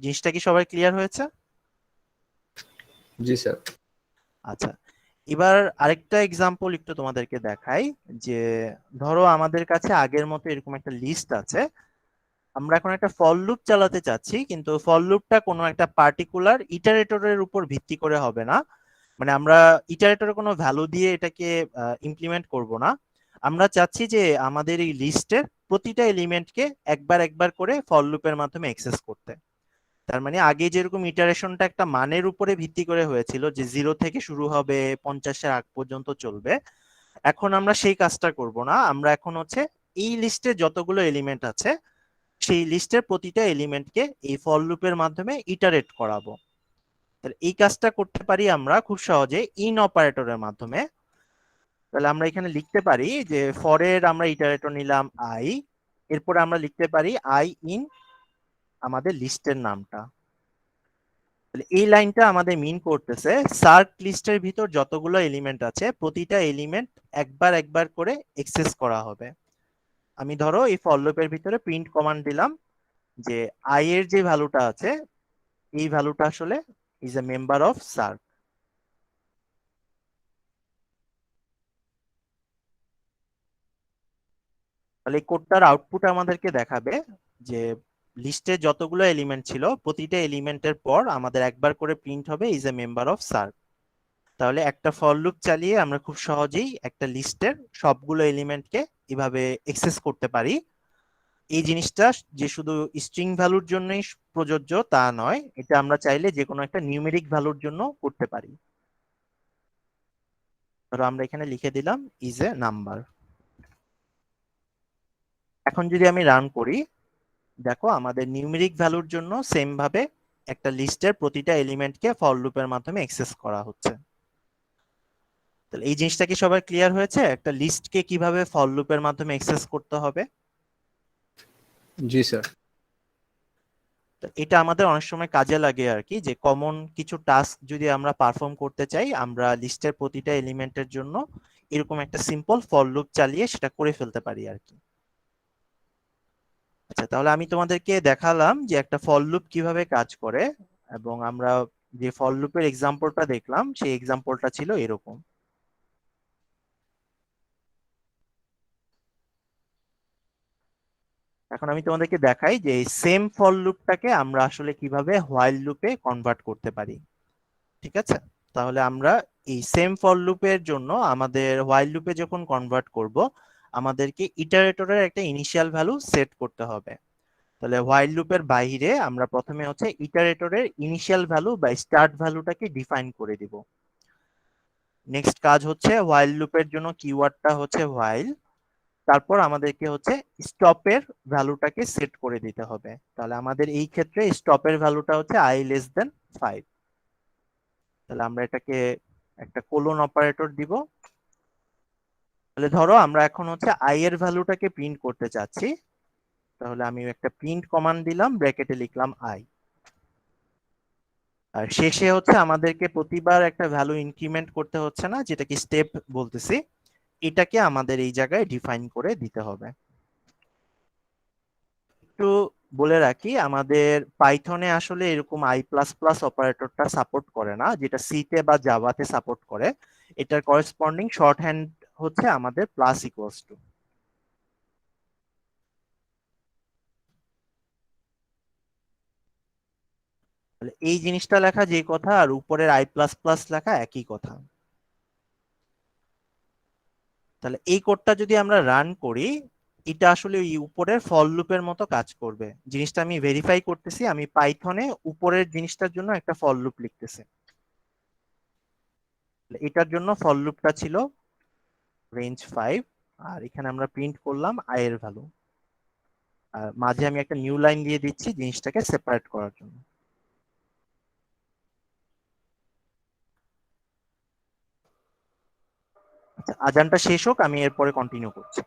জিনিসটা কি সবাই ক্লিয়ার হয়েছে? জি স্যার। আচ্ছা, এবার আরেকটা এক্সাম্পল একটু তোমাদেরকে দেখাই, যে ধরো আমাদের কাছে আগের মতো এরকম একটা লিস্ট আছে, আমরা এখন একটা ফর লুপ চালাতে চাচ্ছি, কিন্তু ফর লুপটা কোনো একটা পার্টিকুলার ইটারেটরের উপর ভিত্তি করে হবে না। মানে আমরা ইটারেটরে কোনো ভ্যালু দিয়ে এটাকে ইমপ্লিমেন্ট করব না। আমরা চাচ্ছি যে আমাদের এই লিস্টের প্রতিটা এলিমেন্টকে একবার একবার করে ফর লুপের মাধ্যমে অ্যাক্সেস করতে। তার মানে আগে যেরকম ইটারেশনটা একটা মানের উপরে ভিত্তি করে হয়েছিল, যে 0 থেকে শুরু হবে 50-এর আগ পর্যন্ত চলবে, এখন আমরা সেই কাজটা করব না। আমরা এখন হচ্ছে এই লিস্টে যতগুলো এলিমেন্ট আছে সেই লিস্টের প্রতিটা এলিমেন্টকে এই ফর লুপের মাধ্যমে ইটারেট করাবো। তাহলে এই কাজটা করতে পারি আমরা খুব সহজে ইন অপারেটরের মাধ্যমে। তাহলে আমরা এখানে লিখতে পারি যে ফরের আমরা ইটারেটর নিলাম আই, এরপর আমরা লিখতে পারি আই ইন আমাদের লিস্টের নামটা। তাহলে এই লাইনটা আমাদের মিন করতেছে সার্ক লিস্টের ভিতর যতগুলো এলিমেন্ট আছে প্রতিটা এলিমেন্ট একবার একবার করে এক্সেস করা হবে। আমি ধরো এই ফর লুপের ভিতরে প্রিন্ট কমান্ড দিলাম যে আই এর যে ভ্যালুটা আছে এই ভ্যালুটা আসলে is a member of SAARC. তাহলে এই কোডটার আউটপুট আমাদেরকে দেখাবে যে লিস্টে যতগুলো এলিমেন্ট ছিল প্রতিটা এলিমেন্টের পর আমাদের একবার করে প্রিন্ট হবে is a member of sir. তাহলে একটা ফর লুপ চালিয়ে আমরা খুব সহজেই একটা লিস্টের সবগুলো এলিমেন্টকে এভাবে এক্সেস করতে পারি। এই জিনিসটা যে শুধু স্ট্রিং ভ্যালুর জন্যই প্রযোজ্য তা নয়, এটা আমরা চাইলে যে কোনো একটা নিউমেরিক ভ্যালুর জন্য করতে পারি। ধরো আমরা এখানে লিখে দিলাম ইজ এ নাম্বার। এখন যদি আমি রান করি, দেখো আমাদের নিউমেরিক ভ্যালুর জন্য সেম ভাবে একটা লিস্টের প্রতিটা এলিমেন্টকে ফর লুপের মাধ্যমে অ্যাক্সেস করা হচ্ছে। তাহলে এই জিনিসটা কি সবার ক্লিয়ার হয়েছে, একটা লিস্টকে কিভাবে ফর লুপের মাধ্যমে অ্যাক্সেস করতে হবে? জি স্যার। তো এটা আমাদের অনেক সময় কাজে লাগে আর কি, যে কমন কিছু টাস্ক যদি আমরা পারফর্ম করতে চাই, আমরা লিস্টের প্রতিটা এলিমেন্টের জন্য এরকম একটা সিম্পল ফর লুপ চালিয়ে সেটা করে ফেলতে পারি আর কি। আচ্ছা, তাহলে আমি তোমাদেরকে দেখালাম যে একটা ফর লুপ কিভাবে কাজ করে, এবং আমরা যে ফর লুপের এক্সাম্পলটা দেখলাম সেই এক্সাম্পলটা ছিল এরকম। এখন আমি তোমাদেরকে দেখাই যে এই সেম ফর লুপটাকে আমরা আসলে কিভাবে হোয়াইল লুপে কনভার্ট করতে পারি। ঠিক আছে, তাহলে আমরা এই সেম ফর লুপের জন্য আমাদের হোয়াইল লুপে যখন কনভার্ট করব, আমাদেরকে ইটারেটরের একটা ইনিশিয়াল ভ্যালু সেট করতে হবে। তাহলে হোয়াইল লুপের বাইরে আমরা প্রথমে হচ্ছে ইটারেটরের ইনিশিয়াল ভ্যালু বা স্টার্ট ভ্যালুটাকে ডিফাইন করে দিব। নেক্সট কাজ হচ্ছে হোয়াইল লুপের জন্য কিওয়ার্ডটা হচ্ছে হোয়াইল, তারপর আমাদেরকে হচ্ছে স্টপের ভ্যালুটাকে সেট করে দিতে হবে। তাহলে আমাদের এই ক্ষেত্রে স্টপের ভ্যালুটা হচ্ছে i <5। তাহলে আমরা এটাকে একটা কোলন অপারেটর দিব। তাহলে ধরো আমরা এখন হচ্ছে i এর ভ্যালুটাকে প্রিন্ট করতে চাচ্ছি, তাহলে আমি একটা প্রিন্ট কমান্ড দিলাম, ব্র্যাকেটে লিখলাম i। আর শেষে হচ্ছে আমাদেরকে প্রতিবার একটা ভ্যালু ইনক্রিমেন্ট করতে হচ্ছে না, যেটাকে স্টেপ বলতেছি, এটাকে আমাদের এই জায়গায় ডিফাইন করে দিতে হবে। একটু বলে রাখি, আমাদের পাইথনে আসলে এরকম i++ অপারেটরটা সাপোর্ট করে না, যেটা সিতে বা জাভাতে সাপোর্ট করে। এটার করেসপন্ডিং শর্ট হ্যান্ড হচ্ছে আমাদের প্লাস ইকুয়ালস টু। তাহলে এই জিনিসটা লেখা যে কথা আর উপরের i++ লেখা একই কথা। তাহলে এই কোডটা যদি আমরা রান করি, এটা আসলে ওই উপরের ফর লুপের মতো কাজ করবে। জিনিসটা আমি ভেরিফাই করতেছি, আমি পাইথনে উপরের জিনিসটার জন্য একটা ফর লুপ লিখতেছি। এটার জন্য ফর লুপটা ছিল রেঞ্জ 5, আর এখানে আমরা প্রিন্ট করলাম i এর ভ্যালু, আর মাঝে আমি একটা নিউ লাইন দিয়ে দিচ্ছি জিনিসটাকে সেপারেট করার জন্য। আচ্ছা, আজানটা শেষ হোক, আমি এরপরে কন্টিনিউ করছি।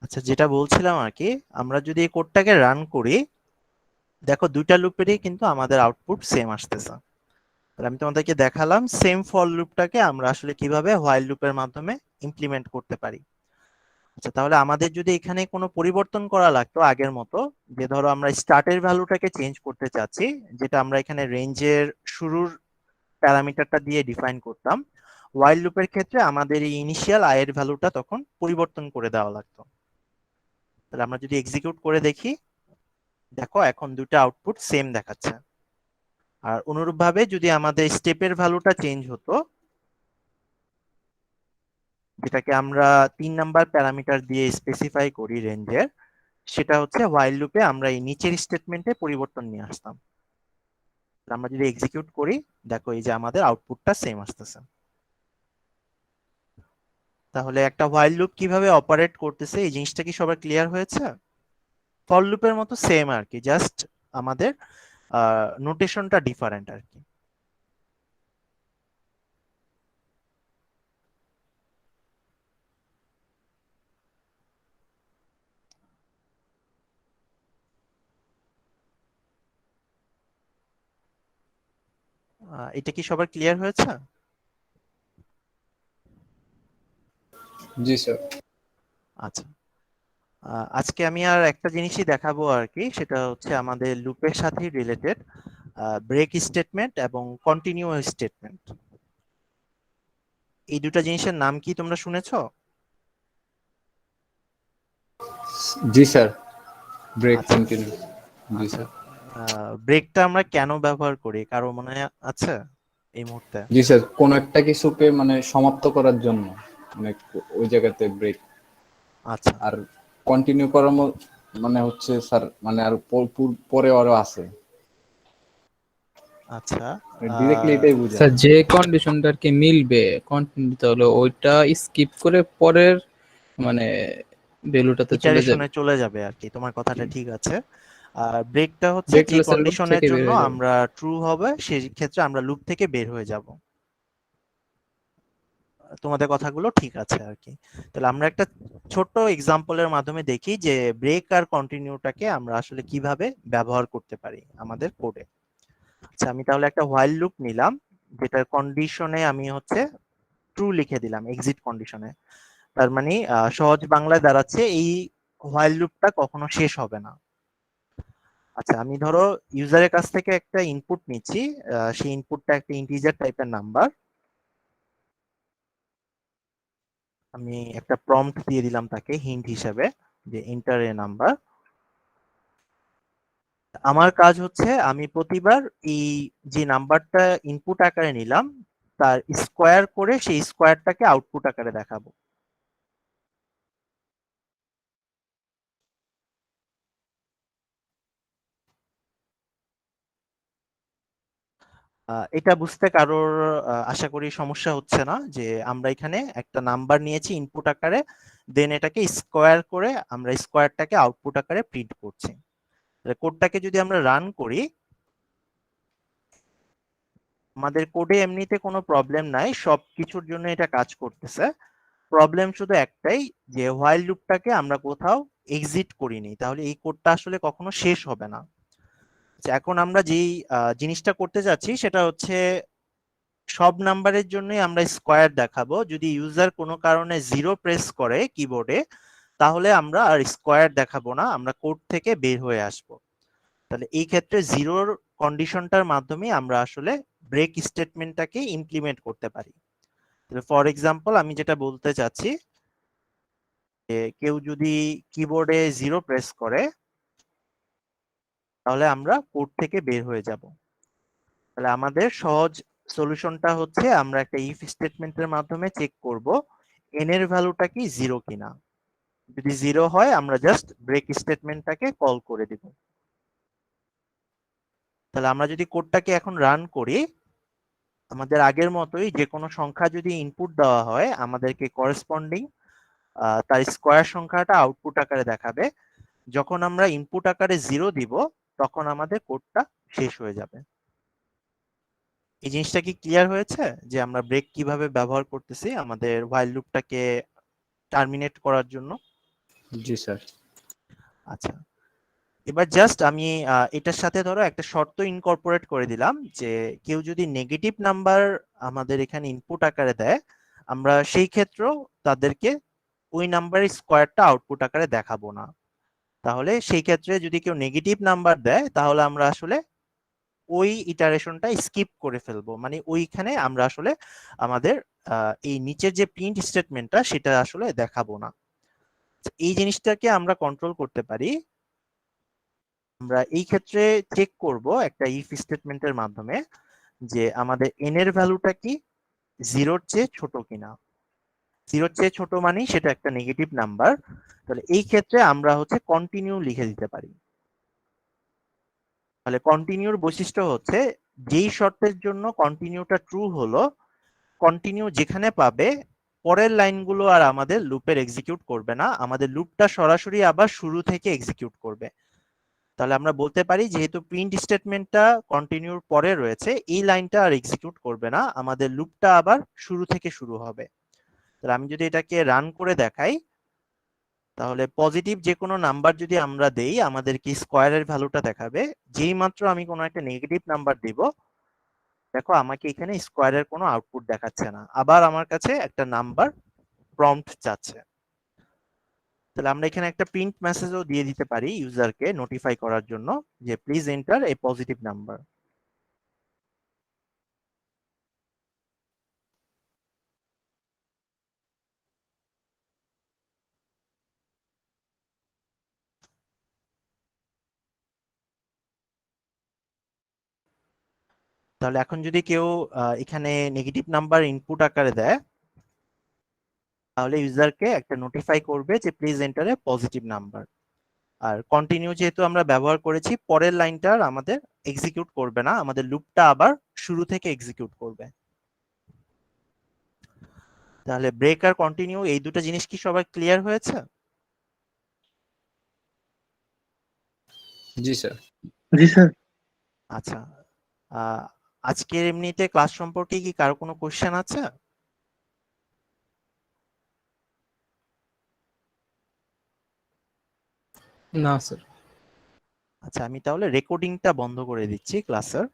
আচ্ছা, যেটা বলছিলাম আর কি, আমরা যদি এই কোডটাকে রান করি, দেখো দুইটা লুপেরই কিন্তু আমাদের আউটপুট সেম আসতেছে। তাহলে আমি তোমাদেরকে দেখালাম সেম ফর লুপটাকে আমরা আসলে কিভাবে হোয়াইল লুপের মাধ্যমে ইমপ্লিমেন্ট করতে পারি। আচ্ছা, তাহলে আমাদের যদি এখানে কোনো পরিবর্তন করা লাগতো আগের মতো, যে ধরো আমরা স্টার্টের ভ্যালুটাকে চেঞ্জ করতে চাচ্ছি, যেটা আমরা এখানে রেঞ্জের শুরুর প্যারামিটারটা দিয়ে ডিফাইন করতাম, হোয়াইল লুপের ক্ষেত্রে আমাদের এই ইনিশিয়াল i এর ভ্যালুটা তখন পরিবর্তন করে দেওয়া লাগতো। তাহলে আমরা যদি এক্সিকিউট করে দেখি, দেখো এখন দুটো আউটপুট সেম দেখাচ্ছে। আর অনুরূপভাবে যদি আমাদের স্টেপের ভ্যালুটা চেঞ্জ হতো, যেটাকে আমরা 3 নাম্বার প্যারামিটার দিয়ে স্পেসিফাই করি রেঞ্জের, সেটা হচ্ছে হোয়াইল লুপে আমরা এই নিচের স্টেটমেন্টে পরিবর্তন নিয়ে আসতাম। আমরা যদি এক্সিকিউট করি, দেখো এই যে আমাদের আউটপুটটা সেম আসতেছে। তাহলে একটা হোয়াইল লুপ কিভাবে অপারেট করতেছে এই জিনিসটা কি সবার ক্লিয়ার হয়েছে? ফর লুপের মতো সেম আর কি, জাস্ট আমাদের নোটেশনটা ডিফারেন্ট আর কি। এটা কি সবার ক্লিয়ার হয়েছে? জি স্যার। আচ্ছা, আজকে আমি আর একটা জিনিসই দেখাবো আর কি, সেটা হচ্ছে আমাদের লুপের সাথে রিলেটেড ব্রেক স্টেটমেন্ট এবং কন্টিনিউ স্টেটমেন্ট। এই দুটো জিনিসের নাম কি তোমরা শুনেছো? জি স্যার, ব্রেক আচ্ছা কন্টিনিউ। জি আচ্ছা, স্যার। ব্রেকটা আমরা কেন ব্যবহার করি কারো মনে আছে এই মুহূর্তে? জি স্যার, কোন একটা কিছুকে মানে সমাপ্ত করার জন্য মানে ওই জায়গাতে ব্রেক। আচ্ছা আর কন্টিনিউ করার মানে হচ্ছে স্যার মানে আর পরে আরো আছে, আচ্ছা, ডিরেক্টলি এটাই বোঝায়। স্যার যে কন্ডিশনটা আর কি মিলবে কন্টিনিউ, তাহলে ওইটা স্কিপ করে পরের মানে ভ্যালুটাতে চলে যাবে। ইটারেশনে চলে যাবে আর কি, তোমার কথাটা ঠিক আছে। আর ব্রেকটা হচ্ছে ব্রেক যে স্যার লুপ কন্ডিশনের থেকে বের জন্য হয়ে যাবে। আমরা ট্রু হবে সেই ক্ষেত্রে আমরা লুপ থেকে বের হয়ে যাব। তোমাদের কথাগুলো ঠিক আছে আর কি। তাহলে আমরা একটা ছোট্ট এক্সাম্পলের মাধ্যমে দেখি যে ব্রেক আর কন্টিনিউটাকে আমরা আসলে কিভাবে ব্যবহার করতে পারি আমাদের কোডে। আচ্ছা, আমি তাহলে একটা হোয়াইল লুপ নিলাম, যেটার কন্ডিশনে আমি হচ্ছে ট্রু লিখে দিলাম এক্সিট কন্ডিশনে। তার মানে সহজ বাংলায় দাঁড়াচ্ছে এই হোয়াইল লুপটা কখনো শেষ হবে না। আচ্ছা, আমি ধরো ইউজারের কাছ থেকে একটা ইনপুট নিচ্ছি, সেই ইনপুটটা একটা ইন্টিজার টাইপের নাম্বার। আমি একটা প্রম্পট দিয়ে দিলাম তাকে হিন্ট হিসেবে, যে এন্টার এ নাম্বার। আমার কাজ হচ্ছে আমি প্রতিবার এই যে নাম্বারটা ইনপুট আকারে নিলাম তার স্কোয়ার করে সেই স্কোয়ারটাকে আউটপুট আকারে দেখাবো। এটা বুঝতে কারোর আশা করি সমস্যা হচ্ছে না, যে আমরা এখানে একটা নাম্বার নিয়েছি ইনপুট আকারে, দেন এটাকে স্কোয়ার করে আমরা স্কোয়ারটাকে আউটপুট আকারে প্রিন্ট করছি। কোডটাকে যদি আমরা রান করি, আমাদের কোডে এমনিতে কোনো প্রবলেম নাই, সব কিছুর জন্য এটা কাজ করতেছে। প্রবলেম শুধু একটাই, যে হোয়াইল লুপটাকে আমরা কোথাও এক্সিট করিনি, তাহলে এই কোডটা আসলে কখনো শেষ হবে না। আচ্ছা, এখন আমরা যেই জিনিসটা করতে যাচ্ছি সেটা হচ্ছে সব নাম্বারের জন্যই আমরা স্কোয়ার দেখাবো। যদি ইউজার কোনো কারণে 0 প্রেস করে কিবোর্ডে, তাহলে আমরা আর স্কোয়ার দেখাবো না, আমরা কোড থেকে বের হয়ে আসব। তাহলে এই ক্ষেত্রে 0-র কন্ডিশনটার মাধ্যমে আমরা আসলে ব্রেক স্টেটমেন্টটাকে ইমপ্লিমেন্ট করতে পারি। ফর এক্সাম্পল আমি যেটা বলতে চাচ্ছি, যে কেউ যদি কিবোর্ডে 0 প্রেস করে, তাহলে আমরা কোড থেকে বের হয়ে যাব। তাহলে আমাদের সহজ সলিউশনটা হচ্ছে আমরা একটা ইফ স্টেটমেন্টের মাধ্যমে চেক করব n এর ভ্যালুটা কি 0 কিনা। যদি 0 হয় আমরা জাস্ট ব্রেক স্টেটমেন্টটাকে কল করে দিব। তাহলে আমরা যদি কোডটাকে এখন রান করি, আমাদের আগের মতোই যে কোনো সংখ্যা যদি ইনপুট দেওয়া হয় আমাদেরকে করেসপন্ডিং তার স্কোয়ার সংখ্যাটা আউটপুট আকারে দেখাবে। যখন আমরা ইনপুট আকারে 0 দিব, তখন আমাদের কোডটা শেষ হয়ে যাবে। এই জিনিসটা কি ক্লিয়ার হয়েছে যে আমরা ব্রেক কিভাবে ব্যবহার করতেছি আমাদের হোয়াইল লুপটাকে টার্মিনেট করার জন্য? জি স্যার। আচ্ছা, এবার জাস্ট আমি এটার সাথে ধরো একটা শর্ত ইনকর্পোরেট করে দিলাম যে কেউ যদি নেগেটিভ নাম্বার আমাদের এখানে ইনপুট আকারে দেয়, আমরা সেই ক্ষেত্রেও তাদেরকে ওই নাম্বারের স্কোয়ারটা আউটপুট আকারে দেখাবো না। তাহলে সেই ক্ষেত্রে যদি কেউ নেগেটিভ নাম্বার দেয় তাহলে আমরা আসলে ওই ইটারেশনটা স্কিপ করে ফেলবো, মানে ওইখানে আমরা আসলে আমাদের এই নিচের যে প্রিন্ট স্টেটমেন্টটা সেটা আসলে দেখাবো না। এই জিনিসটাকে আমরা কন্ট্রোল করতে পারি। আমরা এই ক্ষেত্রে চেক করব একটা ইফ স্টেটমেন্টের মাধ্যমে যে আমাদের n এর ভ্যালুটা কি 0-র চেয়ে ছোট কিনা। 0-র চেয়ে ছোট মানে সেটা একটা নেগেটিভ নাম্বার। তাহলে এই ক্ষেত্রে আমরা হচ্ছে কন্টিনিউ লিখে দিতে পারি। তাহলে কন্টিনিউর বৈশিষ্ট্য হচ্ছে যেই শর্তের জন্য কন্টিনিউটা ট্রু হলো, কন্টিনিউ যেখানে পাবে পরের লাইনগুলো আর আমাদের লুপের এক্সিকিউট করবে না, আমাদের লুপটা সরাসরি আবার শুরু থেকে এক্সিকিউট করবে। তাহলে আমরা বলতে পারি যেহেতু প্রিন্ট স্টেটমেন্টটা কন্টিনিউর পরে রয়েছে, এই লাইনটা আর এক্সিকিউট করবে না, আমাদের লুপটা আবার শুরু থেকে শুরু হবে। তাহলে আমি যদি এটাকে রান করে দেখাই, তাহলে পজিটিভ যে কোনো নাম্বার যদি আমরা দেই আমাদেরকে স্কোয়ারের ভ্যালুটা দেখাবে। যেই মাত্র আমি কোনো একটা নেগেটিভ নাম্বার দিব, দেখো আমাকে এখানে স্কোয়ারের কোনো আউটপুট দেখাচ্ছে না, আবার আমার কাছে একটা নাম্বার প্রম্পট চাচ্ছে। তাহলে আমরা এখানে একটা প্রিন্ট মেসেজও দিয়ে দিতে পারি ইউজারকে নোটিফাই করার জন্য যে please enter a positive number. তাহলে এখন যদি কেউ এখানে নেগেটিভ নাম্বার ইনপুট আকারে দেয়, তাহলে ইউজারকে একটা নোটিফাই করবে যে please enter a positive number. আর কন্টিনিউ যেহেতু আমরা ব্যবহার করেছি, পরের লাইনটার আমাদের এক্সিকিউট করবে না, আমাদের লুপটা আবার শুরু থেকে এক্সিকিউট করবে। তাহলে ব্রেক আর কন্টিনিউ এই দুটো জিনিস কি সবাই ক্লিয়ার হয়েছে? জি স্যার। জি স্যার। আচ্ছা, আজকের এমনিতে ক্লাস সম্পর্কে কি কারো কোনো কোশ্চেন আছে? না স্যার। আচ্ছা, আমি তাহলে রেকর্ডিংটা বন্ধ করে দিচ্ছি ক্লাসের।